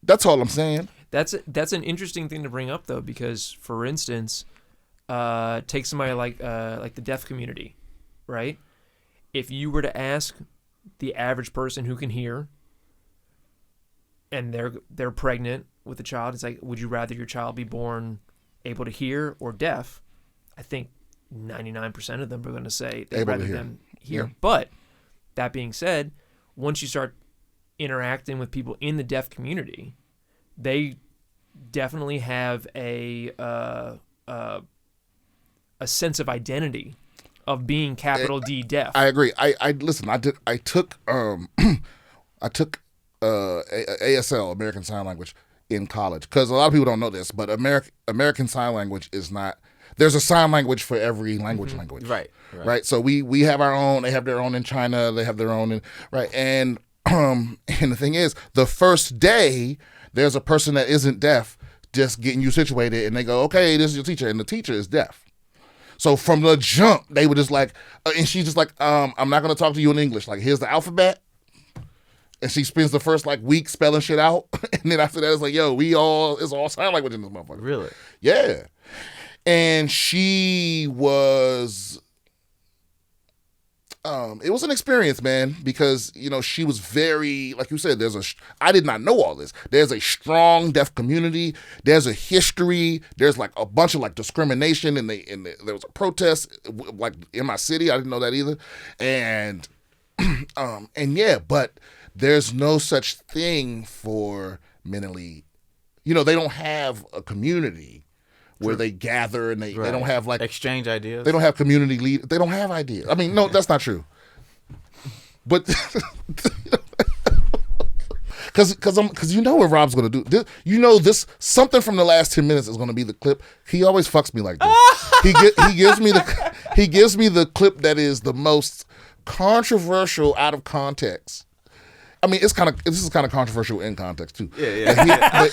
That's all I'm saying. That's an interesting thing to bring up, though, because, for instance, take somebody like the deaf community, right? If you were to ask the average person who can hear, and they're pregnant with a child, it's like, would you rather your child be born able to hear or deaf? I think 99% of them are going to say they'd rather them hear. Yeah. But that being said, once you start interacting with people in the deaf community, they definitely have a sense of identity of being capital D deaf. I agree. I listen. I took ASL, American Sign Language, in college because a lot of people don't know this, but American Sign Language is not. There's a sign language for every language. Right. So we have our own. They have their own in China. They have their own right. And the thing is, the first day there's a person that isn't deaf just getting you situated, and they go, okay, this is your teacher, and the teacher is deaf. So from the jump, they were just like, and she's just like, I'm not going to talk to you in English. Like, here's the alphabet. And she spends the first week spelling shit out. And then after that, it's like, yo, it's all sign language in this motherfucker. Really? Yeah. And she was, it was an experience, man, because, she was very, like you said, I did not know all this. There's a strong deaf community. There's a history. There's a bunch of discrimination and there was a protest in my city. I didn't know that either. And but there's no such thing for mentally, they don't have a community where they gather and they don't have exchange ideas. They don't have community lead. They don't have ideas. I mean, no, that's not true. But because what Rob's going to do. This something from the last 10 minutes is going to be the clip. He always fucks me like this. He gives me the clip that is the most controversial out of context. I mean, this is kind of controversial in context too. Yeah.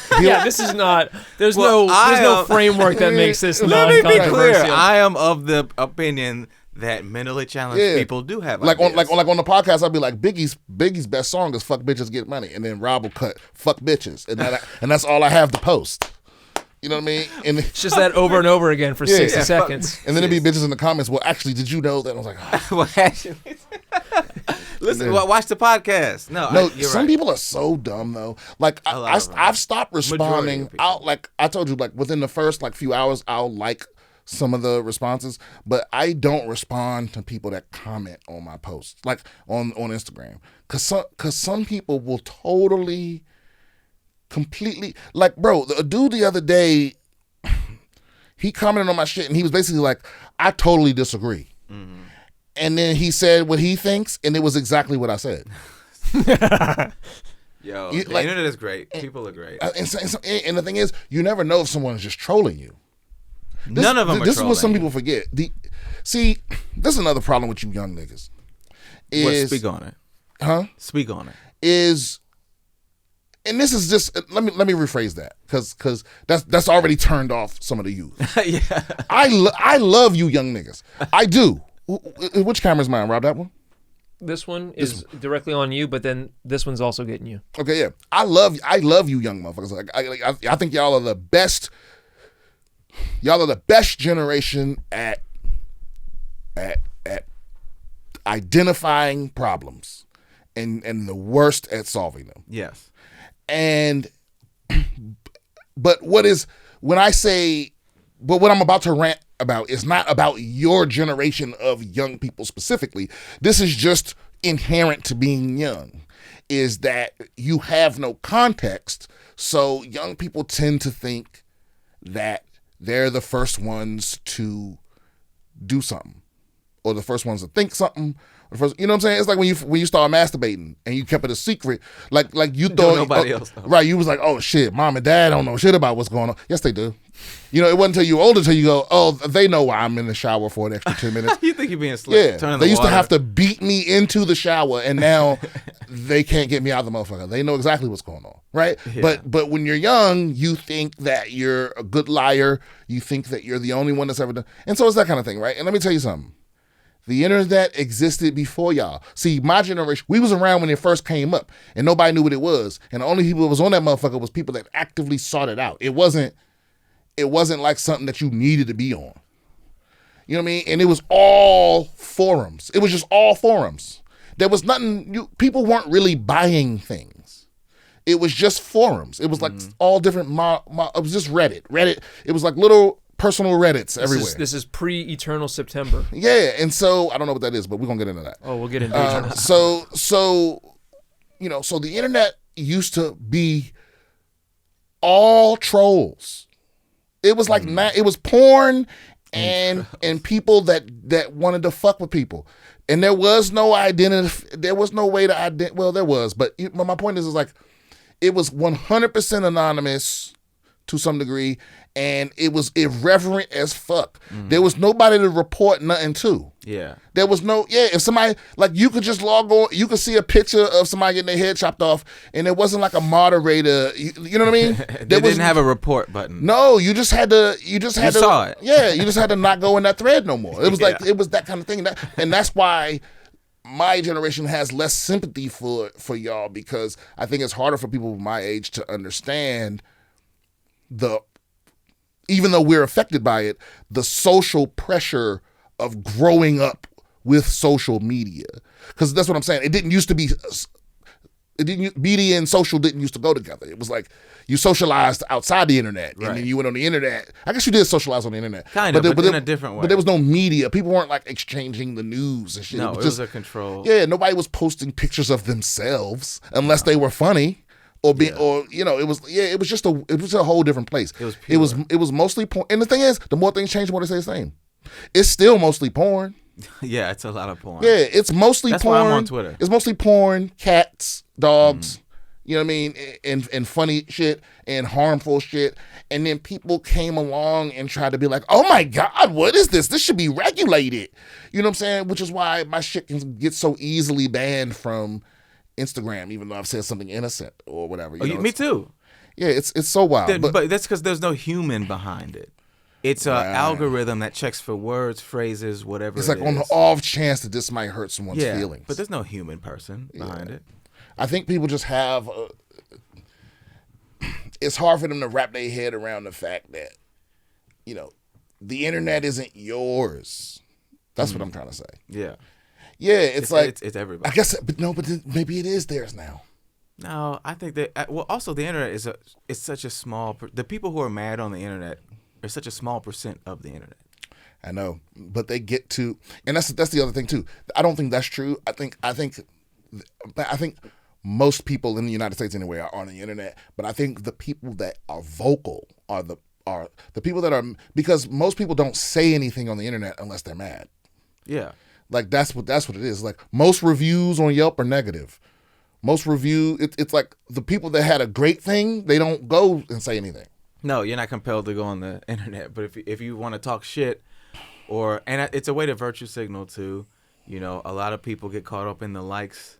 This is not. There's no framework that makes this non-controversial. Let me be clear. I am of the opinion that mentally challenged people do have ideas. on the podcast, I'll be like, Biggie's best song is "Fuck Bitches Get Money," and then Rob will cut "Fuck Bitches," and that's all I have to post. You know what I mean? And it's just that over and over again for 60 seconds. And then there'd be bitches in the comments, well, actually, did you know that? I was like, oh. Well, actually. Listen, watch the podcast. No, some people are so dumb, though. I've stopped responding. I told you, within the first, few hours, I'll like some of the responses, but I don't respond to people that comment on my posts, on Instagram. Because some people will totally... completely bro, a dude the other day, he commented on my shit and he was basically like, I totally disagree. Mm-hmm. And then he said what he thinks and it was exactly what I said. Yo, the internet is great. People are great. And the thing is, you never know if someone is just trolling you. None of them are This trolling. Is what some people forget. This is another problem with you young niggas. is speak on it. huh? Speak on it. Is and this is just let me rephrase that because that's already turned off some of the youth. Yeah. I love you young niggas. I do. Which camera's mine, Rob? That one? This one is directly on you, but then this one's also getting you. Okay, yeah. I love you young motherfuckers. Like I think y'all are the best. Y'all are the best generation at identifying problems and the worst at solving them. Yes. And but what I'm about to rant about is not about your generation of young people specifically. This is just inherent to being young, is that you have no context. So young people tend to think that they're the first ones to do something, or the first ones to think something. You know what I'm saying? It's like when you start masturbating and you kept it a secret, like you thought nobody else knows. Right? You was like, oh shit, mom and dad don't know shit about what's going on. Yes, they do. You know, it wasn't until you were older till you go, oh, they know why I'm in the shower for an extra 10 minutes. You think you're being slick? Yeah, they used to have to beat me into the shower, and now they can't get me out of the motherfucker. They know exactly what's going on, right? Yeah. But when you're young, you think that you're a good liar. You think that you're the only one that's ever done, and so it's that kind of thing, right? And let me tell you something. The internet existed before y'all. See, my generation, we was around when it first came up, and nobody knew what it was. And the only people that was on that motherfucker was people that actively sought it out. It wasn't like something that you needed to be on. You know what I mean? And it was all forums. It was just all forums. There was nothing, people weren't really buying things. It was just forums. It was like all different, it was just Reddit. It was like little personal Reddits everywhere. This is pre-Eternal September. Yeah, and so I don't know what that is, but we're gonna get into that. Oh, we'll get into it. So the internet used to be all trolls. It was like it was porn and people that wanted to fuck with people, and there was no identity. There was no way to well, there was, but my point is like it was 100% anonymous to some degree. And it was irreverent as fuck. There was nobody to report nothing to. Yeah. There was if somebody, like you could just log on, you could see a picture of somebody getting their head chopped off, and there wasn't like a moderator, you know what I mean? They didn't have a report button. No, you just had to, saw it. Yeah, you just had to not go in that thread no more. It was like, it was that kind of thing. And that's why my generation has less sympathy for y'all, because I think it's harder for people my age to understand even though we're affected by it, the social pressure of growing up with social media. Because that's what I'm saying. It didn't used to be, media and social didn't used to go together. It was like you socialized outside the internet, and then you went on the internet. I guess you did socialize on the internet. Kind of, but in a different way. But there was no media. People weren't like exchanging the news and shit. No, it was a control. Yeah, nobody was posting pictures of themselves unless they were funny. It was just a whole different place. It was mostly porn. And the thing is, the more things change, the more they stay the same. It's still mostly porn. Yeah, it's a lot of porn. Yeah, it's mostly That's porn. Why I'm on Twitter. It's mostly porn, cats, dogs, you know what I mean, and funny shit and harmful shit. And then people came along and tried to be like, oh my God, what is this? This should be regulated. You know what I'm saying? Which is why my shit can get so easily banned from Instagram, even though I've said something innocent or whatever. Me too. Yeah, it's so wild. But that's because there's no human behind it. It's an algorithm that checks for words, phrases, whatever. It's like on the off chance that this might hurt someone's feelings. But there's no human person behind it. I think people just have. It's hard for them to wrap their head around the fact that, the internet isn't yours. That's what I'm trying to say. Yeah. Yeah, it's like it's everybody. I guess, but maybe it is theirs now. No, I think that. Well, also the internet is such a small. The people who are mad on the internet are such a small % of the internet. I know, but they get to, and that's the other thing too. I don't think that's true. I think most people in the United States anyway are on the internet, but I think the people that are vocal are the people that are, because most people don't say anything on the internet unless they're mad. Yeah. Like that's what it is. Like most reviews on Yelp are negative. Most it's like the people that had a great thing, they don't go and say anything. No, you're not compelled to go on the internet. But if you want to talk shit, and it's a way to virtue signal too. You know, a lot of people get caught up in the likes.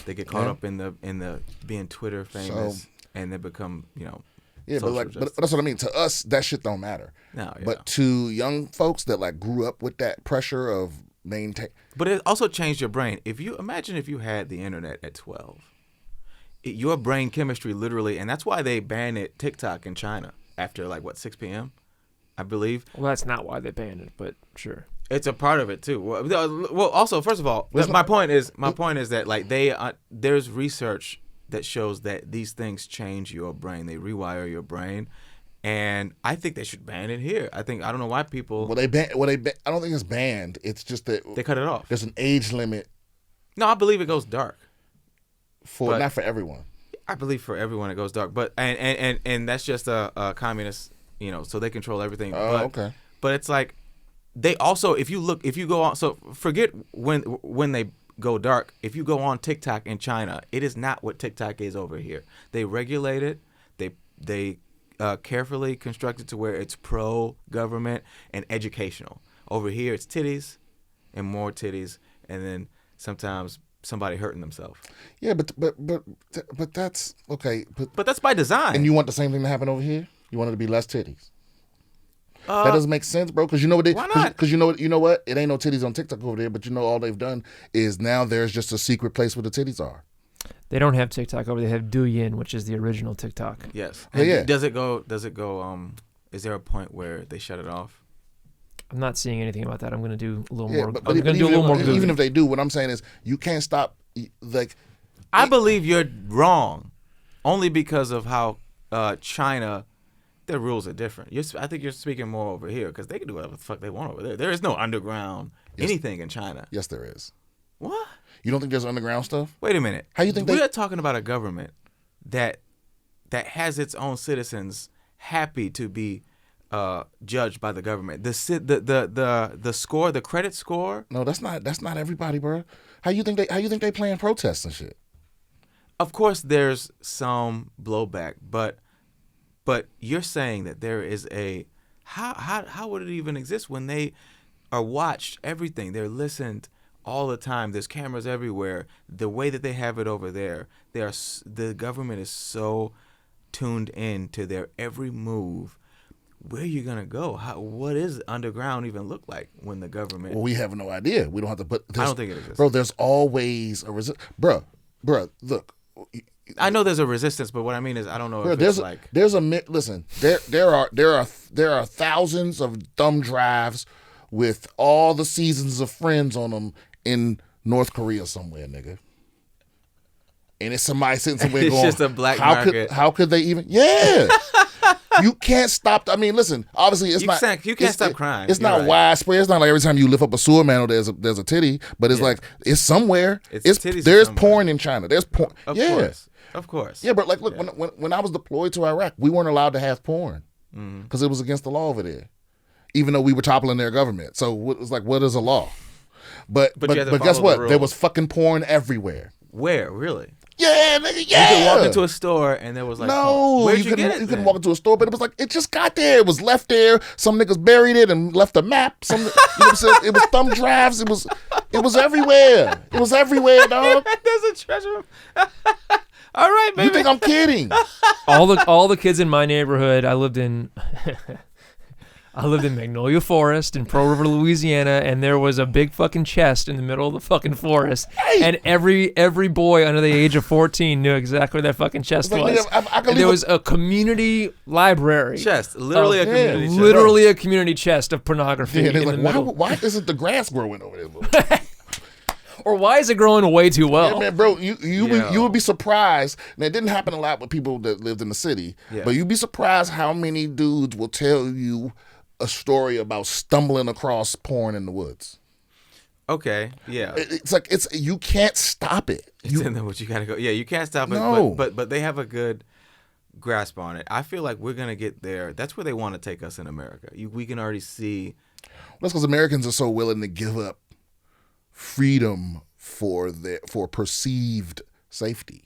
They get caught up in the being Twitter famous, and they become, you know. Yeah, but that's what I mean. To us, that shit don't matter. No, yeah. But to young folks that like grew up with that pressure of maintain. But it also changed your brain. If you had the internet at 12, your brain chemistry literally, and that's why they banned TikTok in China after 6 p.m. I believe. Well, that's not why they banned it, but sure. It's a part of it too. Well, also, first of all, my point is that there's research that shows that these things change your brain. They rewire your brain, and I think they should ban it here. I don't know why people. I don't think it's banned. It's just that they cut it off. There's an age limit. No, I believe it goes dark. Not for everyone. I believe for everyone it goes dark, but and that's just a communist, so they control everything. Oh, okay. But it's like they also, if you go on, so forget when they go dark. If you go on TikTok in China, it is not what TikTok is over here. They regulate it. They carefully construct it to where it's pro-government and educational. Over here, it's titties and more titties, and then sometimes somebody hurting themselves. Yeah, but that's okay. But that's by design. And you want the same thing to happen over here? You want it to be less titties? That doesn't make sense, bro. Because you know what? Why not? Because you know what? It ain't no titties on TikTok over there. But all they've done is now there's just a secret place where the titties are. They don't have TikTok over. They have Douyin, which is the original TikTok. Yes. Yeah. Does it go? Is there a point where they shut it off? I'm not seeing anything about that. I'm going to do a little more. But I'm going to do a little more. Even if they do, what I'm saying is you can't stop. I believe you're wrong, only because of how China. Their rules are different. I think you're speaking more over here because they can do whatever the fuck they want over there. There is no underground anything in China. Yes, there is. What? You don't think there's underground stuff? Wait a minute. How you think we're talking about a government that has its own citizens happy to be judged by the government. The score, the credit score. No, that's not everybody, bro. How you think they plan protests and shit? Of course, there's some blowback, but you're saying that there is a how would it even exist when they are watched everything? They're listened all the time. There's cameras everywhere. The way that they have it over there, the government is so tuned in to their every move. Where are you gonna go? What does underground even look like when the government? Well, we have no idea. We don't have to put. I don't think it exists, bro. There's always a Bruh, look. I know there's a resistance, but what I mean is I don't know if it's like listen. There are thousands of thumb drives with all the seasons of Friends on them in North Korea somewhere, nigga. And it's somebody sitting somewhere it's going, just a black market. How could they even? Yeah. You can't stop. I mean, listen. Obviously, you can't stop crying. It's not widespread. It's not like every time you lift up a sewer manhole, there's a titty. But it's like it's somewhere. There's porn in China. There's porn. Of course. Yeah, but look, when I was deployed to Iraq, we weren't allowed to have porn because it was against the law over there, even though we were toppling their government. So it was like, what is a law? But guess what? There was fucking porn everywhere. Where really? Yeah, nigga, yeah. You could walk into a store and there was like, no, where'd you get it? You couldn't walk into a store, but it was like it just got there. It was left there. Some niggas buried it and left a map. You know what I'm saying? It was thumb drives. It was everywhere. It was everywhere, dog. There's a treasure. All right, baby. You think I'm kidding? all the kids in my neighborhood. I lived in Magnolia Forest in Pearl River, Louisiana, and there was a big fucking chest in the middle of the fucking forest. Hey. And every boy under the age of 14 knew exactly where that fucking chest was. And there was a community library. Chest. Literally a community chest. Literally a community chest of pornography Yeah, in the middle. Why isn't the grass growing over there? Or why is it growing way too well? Yeah, man, bro, you would be surprised. And it didn't happen a lot with people that lived in the city. Yeah. But you'd be surprised how many dudes will tell you a story about stumbling across porn in the woods. Okay, yeah. It's like you can't stop it. It's in there, what you gotta go. Yeah, you can't stop it. No. But they have a good grasp on it. I feel like we're gonna get there. That's where they want to take us in America. We can already see. That's because Americans are so willing to give up freedom for perceived safety.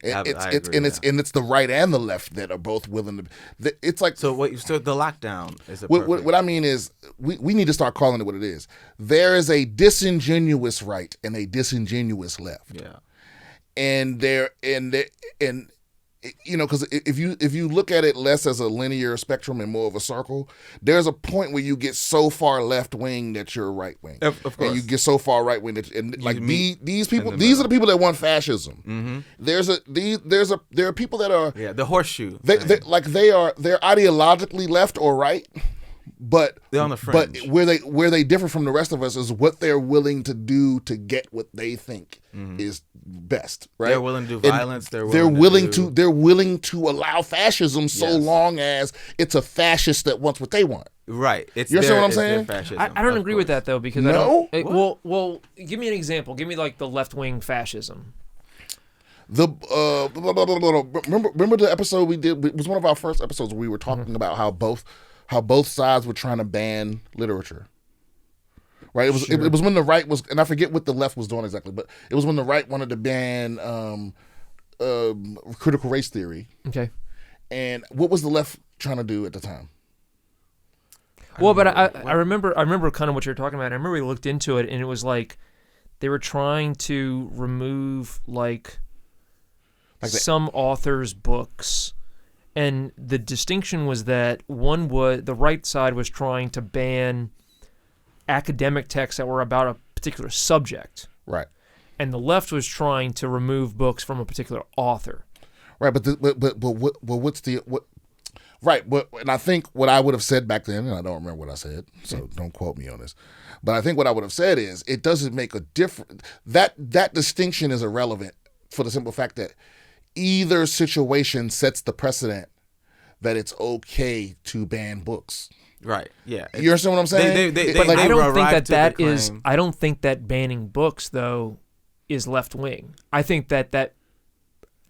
It's the right and the left that are both willing to. It's like So the lockdown is a what I mean is we need to start calling it what it is. There is a disingenuous right and a disingenuous left. Yeah. And because if you look at it less as a linear spectrum and more of a circle, there's a point where you get so far left wing that you're right wing, of course, and you get so far right wing that these people, these are the people that want fascism. Mm-hmm. There are people that are the horseshoe. They're ideologically left or right. But they're on the fringe. But where they differ from the rest of us is what they're willing to do to get what they think is best. Right? They're willing to do violence. They're willing to allow fascism so long as it's a fascist that wants what they want. Right. You understand what I'm saying? I don't agree with that though because no. Well, give me an example. Give me like the left wing fascism. Remember the episode we did? It was one of our first episodes where we were talking about how both sides were trying to ban literature. Right? It was when the right was, and I forget what the left was doing exactly, but it was when the right wanted to ban critical race theory. Okay. And what was the left trying to do at the time? Well, but I remember kind of what you're talking about. I remember we looked into it, and it was like they were trying to remove like some authors' books. And the distinction was that the right side was trying to ban academic texts that were about a particular subject. Right. And the left was trying to remove books from a particular author. Right, but what's the right? But and I think what I would have said back then, and I don't remember what I said, so don't quote me on this. But I think what I would have said is it doesn't make a difference. That distinction is irrelevant for the simple fact that either situation sets the precedent that it's okay to ban books. Right. Yeah. You understand what I'm saying? I don't think that is. I don't think that banning books though is left wing. I think that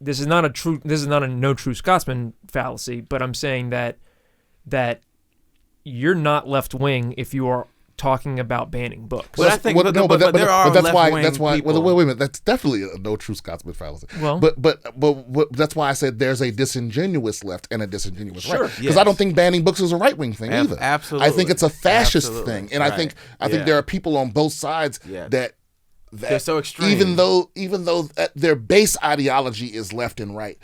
this is not a no true Scotsman fallacy. But I'm saying that you're not left wing if you are talking about banning books. But I think, but there are that's why. people. Wait a minute. That's definitely a no true Scotsman fallacy. Well, but that's why I said there's a disingenuous left and a disingenuous right. Because yes. I don't think banning books is a right wing thing either. Absolutely, I think it's a fascist thing, and right. I think there are people on both sides that they're so extreme. Even though their base ideology is left and right,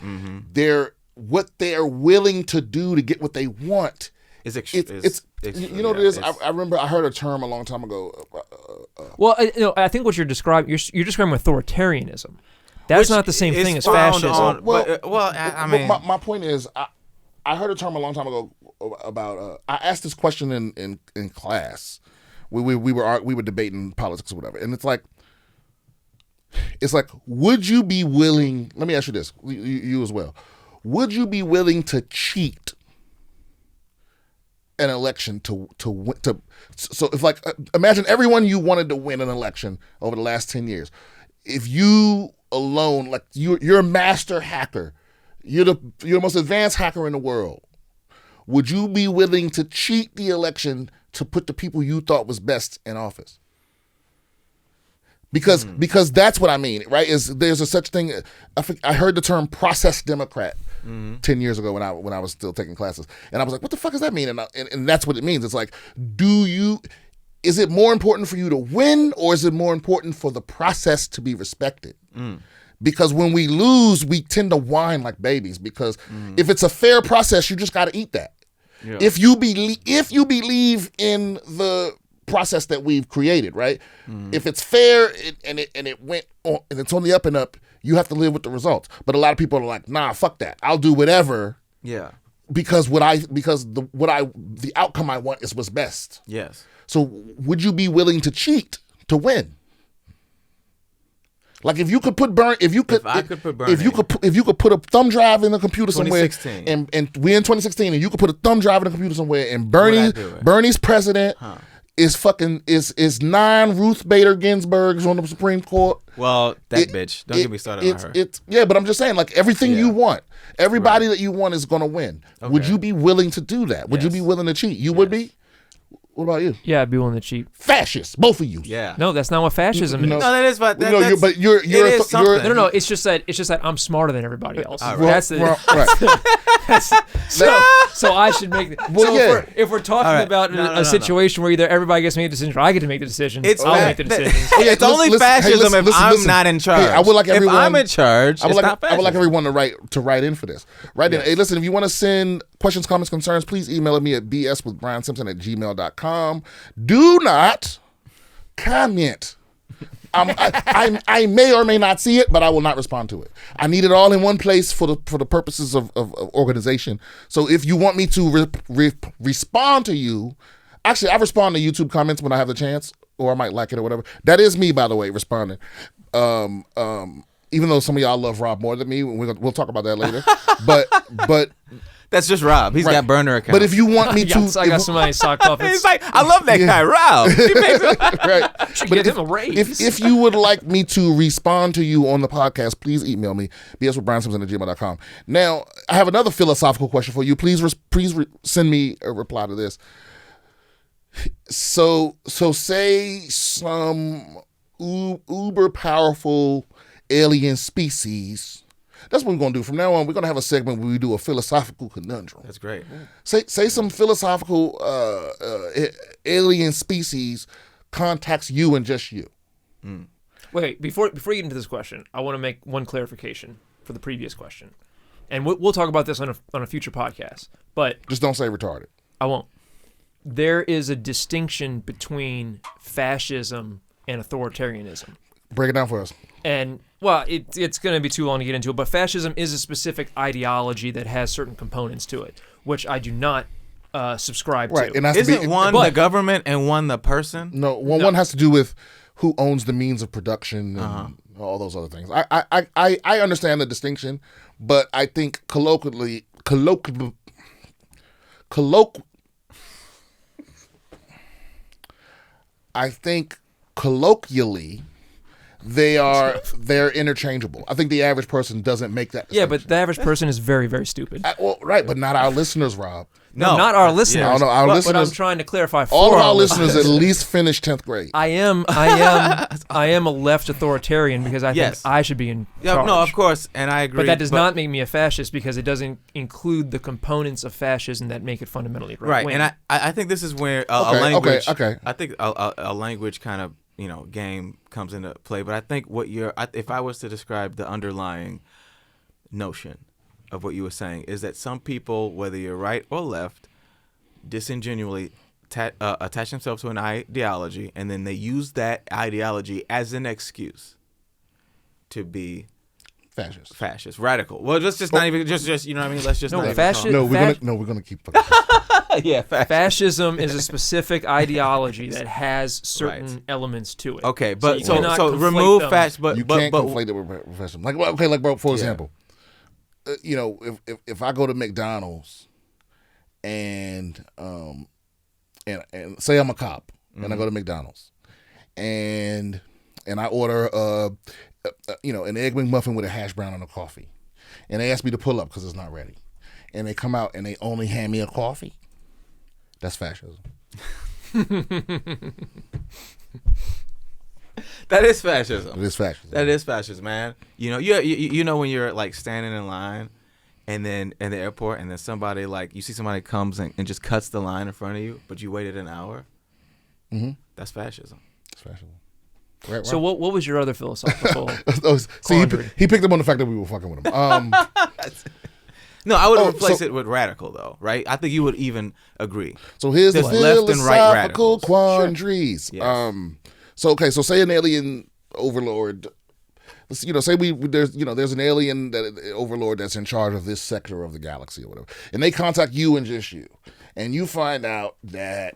what they are willing to do to get what they want. It's you know what it is. I remember I heard a term a long time ago. I think what you're describing, you're describing authoritarianism. That's not the same thing as fascism. My point is, I heard a term a long time ago about. I asked this question in class. We were debating politics or whatever, and it's like, would you be willing? Let me ask you this, you as well. Would you be willing to cheat an election to so if imagine everyone you wanted to win an election over the last 10 years, if you alone, you're a master hacker, you're the most advanced hacker in the world, would you be willing to cheat the election to put the people you thought was best in office? Because that's what I mean, right? There's a such thing. I heard the term process Democrat 10 years ago when I was still taking classes, and I was like, what the fuck does that mean? And that's what it means. It's like, is it more important for you to win, or is it more important for the process to be respected? Because when we lose, we tend to whine like babies. Because if it's a fair process, you just got to eat that. Yeah. If you believe in the process that we've created, right? If it's fair and it went on, and it's on the up and up, you have to live with the results. But a lot of people are like, nah, fuck that. I'll do whatever. Yeah. Because the outcome I want is what's best. Yes. So would you be willing to cheat to win? Like if you could put if you could put a thumb drive in the computer somewhere, and we're in 2016, and you could put a thumb drive in the computer somewhere, and Bernie's president. Is 9 Ruth Bader Ginsburg's on the Supreme Court. Well, bitch. Don't get me started on her. But I'm just saying, everything you want, everybody that you want is going to win. Okay. Would you be willing to do that? Would you be willing to cheat? You would be? What about you? Yeah, I'd be willing to cheat. Fascists, both of you. Yeah. No, that's not what fascism is. No. No, that is, but No, that's, but you're it is something. No. It's just that I'm smarter than everybody else. All Well, That's the. right. So I should make. Well, so yeah. if we're talking All right. about No. a situation where either everybody gets to make the decision or I get to make the decision, It's I'll fa- make the decision. Oh, yeah, It's only listen, hey, fascism listen, if I'm listen. not in charge. Hey, I would like everyone. If I'm in charge, I would it's like not fascism. I would like everyone to write in for this. Write in. Yes. Hey, listen, if you want to send questions, comments, concerns, please email me at bswithbriansimpson@gmail.com. Do not comment. I may or may not see it, but I will not respond to it. I need it all in one place for the purposes of organization. So if you want me to respond to you, actually, I respond to YouTube comments when I have the chance, or I might like it or whatever. That is me, by the way, responding. Even though some of y'all love Rob more than me, we'll talk about that later. But That's just Rob. He's got burner accounts. but if you want me I got somebody socked up. He's like, I love that guy, Rob. He makes it. right. Should But give him a raise. if you would like me to respond to you on the podcast, please email me, bswithbriansimpson@gmail.com. Now, I have another philosophical question for you. Please send me a reply to this. So say some uber powerful alien species. That's what we're going to do. From now on, we're going to have a segment where we do a philosophical conundrum. That's great. Say some philosophical alien species contacts you and just you. Wait, before you get into this question, I want to make one clarification for the previous question, and we'll talk about this on a future podcast. But Just don't say retarded. I won't. There is a distinction between fascism and authoritarianism. Break it down for us. And, well, it's going to be too long to get into it, but fascism is a specific ideology that has certain components to it, which I do not subscribe Right. to. And that's to Isn't be, one but- the government and one the person? No, one has to do with who owns the means of production and all those other things. I understand the distinction, but I think colloquially they're interchangeable. I think the average person doesn't make that Yeah, distinction. but the average person is very, very stupid. Well, right, but not our listeners, Rob. No, not our listeners. Yeah, no, our but listeners- I'm trying to clarify for All of our listeners at least finished 10th grade. I am a left authoritarian because I Yes. think I should be in Yeah, charge. no, of course, and I agree. But that does not make me a fascist because it doesn't include the components of fascism that make it fundamentally right. right-wing. And I think this is where a Okay, language. okay. I think a language kind of game comes into play. But I think if I was to describe the underlying notion of what you were saying is that some people, whether you're right or left, disingenuously attach themselves to an ideology, and then they use that ideology as an excuse to be Fascist. radical. Well, let's just not even just you know what I mean. Let's just No, not even fascist- call it. We're gonna keep fucking. Yeah, Fascism is a specific ideology that has certain elements to it. Okay, but you so cannot conflate remove them. fascism. But You but can't but conflate it with profession. Like bro, for example, if I go to McDonald's and say I'm a cop and I go to McDonald's and I order an egg McMuffin with a hash brown and a coffee, and they ask me to pull up because it's not ready, and they come out and they only hand me a coffee. That's fascism. that is fascism. It is fascism. That is fascism, man. You know when you're like standing in line, and then in the airport, and then somebody you see somebody comes and just cuts the line in front of you, but you waited an hour. Mm-hmm. That's fascism. It's fascism. Right, So what was your other philosophical See, quandary? he picked up on the fact that we were fucking with him. No, I would Oh, replace so- it with radical, though, right? I think you would even agree. So here's the There's left and right philosophical radicals. quandaries. Yes. So say an alien overlord. Say there's an alien overlord that's in charge of this sector of the galaxy or whatever, and they contact you and just you, and you find out that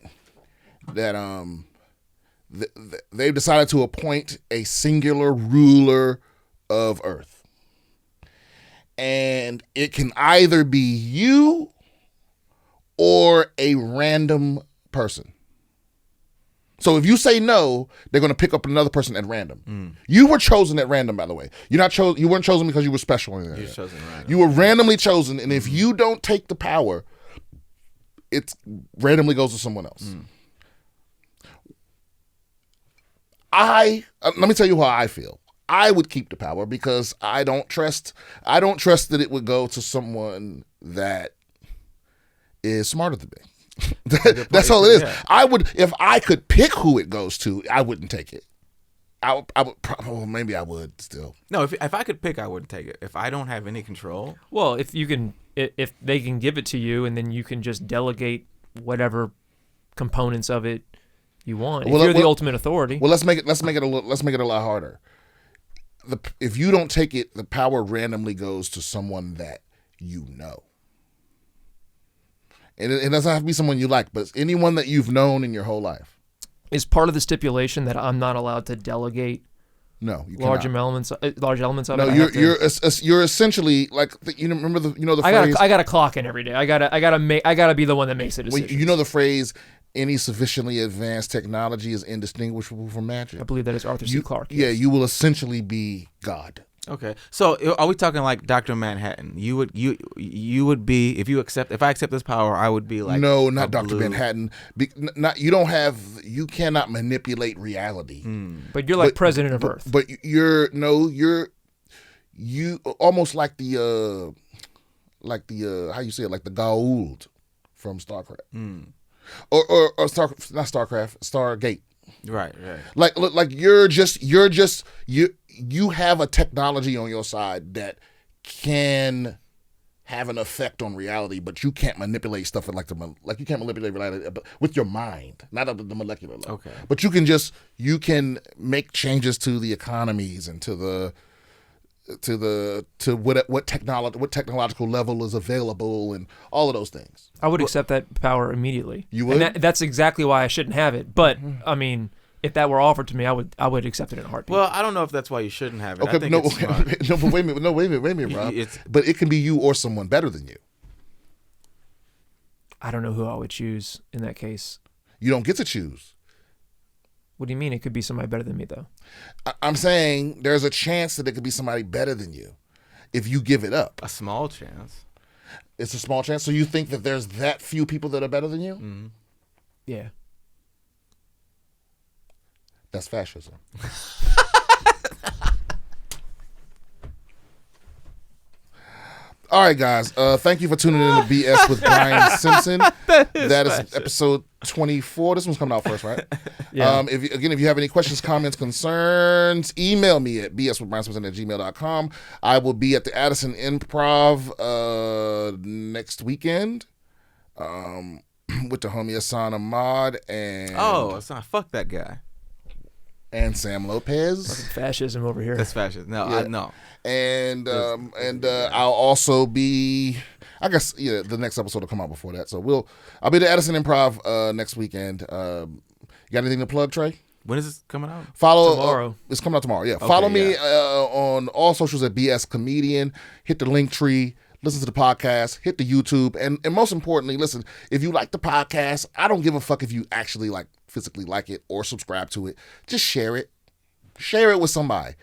they've decided to appoint a singular ruler of Earth. And it can either be you or a random person. So if you say no, they're going to pick up another person at random. You were chosen at random, by the way. You weren't chosen because you were special. Or anything. You're chosen random. You were randomly chosen, and if you don't take the power, it randomly goes to someone else. let me tell you how I feel. I would keep the power because I don't trust that it would go to someone that is smarter than me. That's all it is. Yeah. I would, if I could pick who it goes to, I wouldn't take it. I would probably, maybe I would still. No, if I could pick, I wouldn't take it. If I don't have any control. Well, if they can give it to you, and then you can just delegate whatever components of it you want. If you're the ultimate authority. Well, let's make it a lot harder. If you don't take it, the power randomly goes to someone that you know. And it doesn't have to be someone you like, but it's anyone that you've known in your whole life. Is part of the stipulation that I'm not allowed to delegate No, you large cannot. elements of No, it? you're essentially like remember the phrase. I got to clock in every day. I gotta be the one that makes a decision. You know the phrase, any sufficiently advanced technology is indistinguishable from magic. I believe that is Arthur C. Clarke. Yeah, you will essentially be God. Okay, so are we talking like Dr. Manhattan? You would be if I accept this power, I would be like no, not Dr. Manhattan. You cannot manipulate reality. But you're like president of Earth. But you're almost like the how you say it, like the Goa'uld from StarCraft, or not StarCraft, Stargate. Right. Like you have a technology on your side that can have an effect on reality, but you can't manipulate stuff like you can't manipulate reality with your mind, not at the molecular level. Okay. But you can make changes to the economies and to what technological level is available and all of those things. I would accept that power immediately. You would? And that's exactly why I shouldn't have it. But I mean, if that were offered to me, I would accept it in a heartbeat. Well, I don't know if that's why you shouldn't have it. Okay, I think it's smart. no, but wait a minute, Rob. But it can be you or someone better than you. I don't know who I would choose in that case. You don't get to choose. What do you mean? It could be somebody better than me, though. I'm saying there's a chance that it could be somebody better than you if you give it up. A small chance. It's a small chance. So you think that there's that few people that are better than you? Mm-hmm. Yeah. That's fascism. All right, guys. Thank you for tuning in to BS with Brian Simpson. That is episode 24. This one's coming out first, right? Yeah. If you have any questions, comments, concerns, email me at bswithbriansimpson@gmail.com. I will be at the Addison Improv next weekend with the homie Hassan Ahmad and It's not. Fuck that guy. and Sam Lopez. Fascism over here. That's fascist. No, Yeah. no. And I'll also be, I guess, the next episode will come out before that. So I'll be at the Addison Improv next weekend. You got anything to plug, Trey? When is this coming out? Follow Tomorrow. It's coming out tomorrow. Yeah. Follow me on all socials at BS Comedian. Hit the link tree. Listen to the podcast. Hit the YouTube. And most importantly, listen, if you like the podcast, I don't give a fuck if you actually physically like it or subscribe to it. Just share it. Share it with somebody.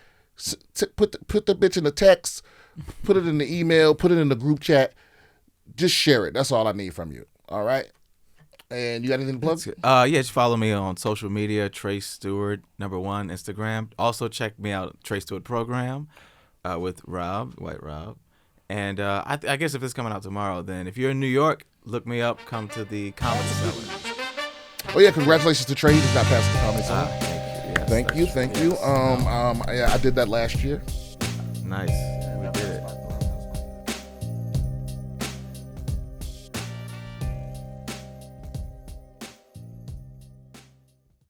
Put the bitch in the text. Put it in the email. Put it in the group chat. Just share it. That's all I need from you. All right? And you got anything to plug? Just follow me on social media, Tre Stewart, #1, Instagram. Also check me out, Tre Stewart Program with White Rob. And I guess if it's coming out tomorrow, then if you're in New York, look me up. Come to the Comedy Cellar. Oh, yeah. Congratulations to Trey. He just got past the Comedy Cellar. Thank you. Thank you. I did that last year. Nice.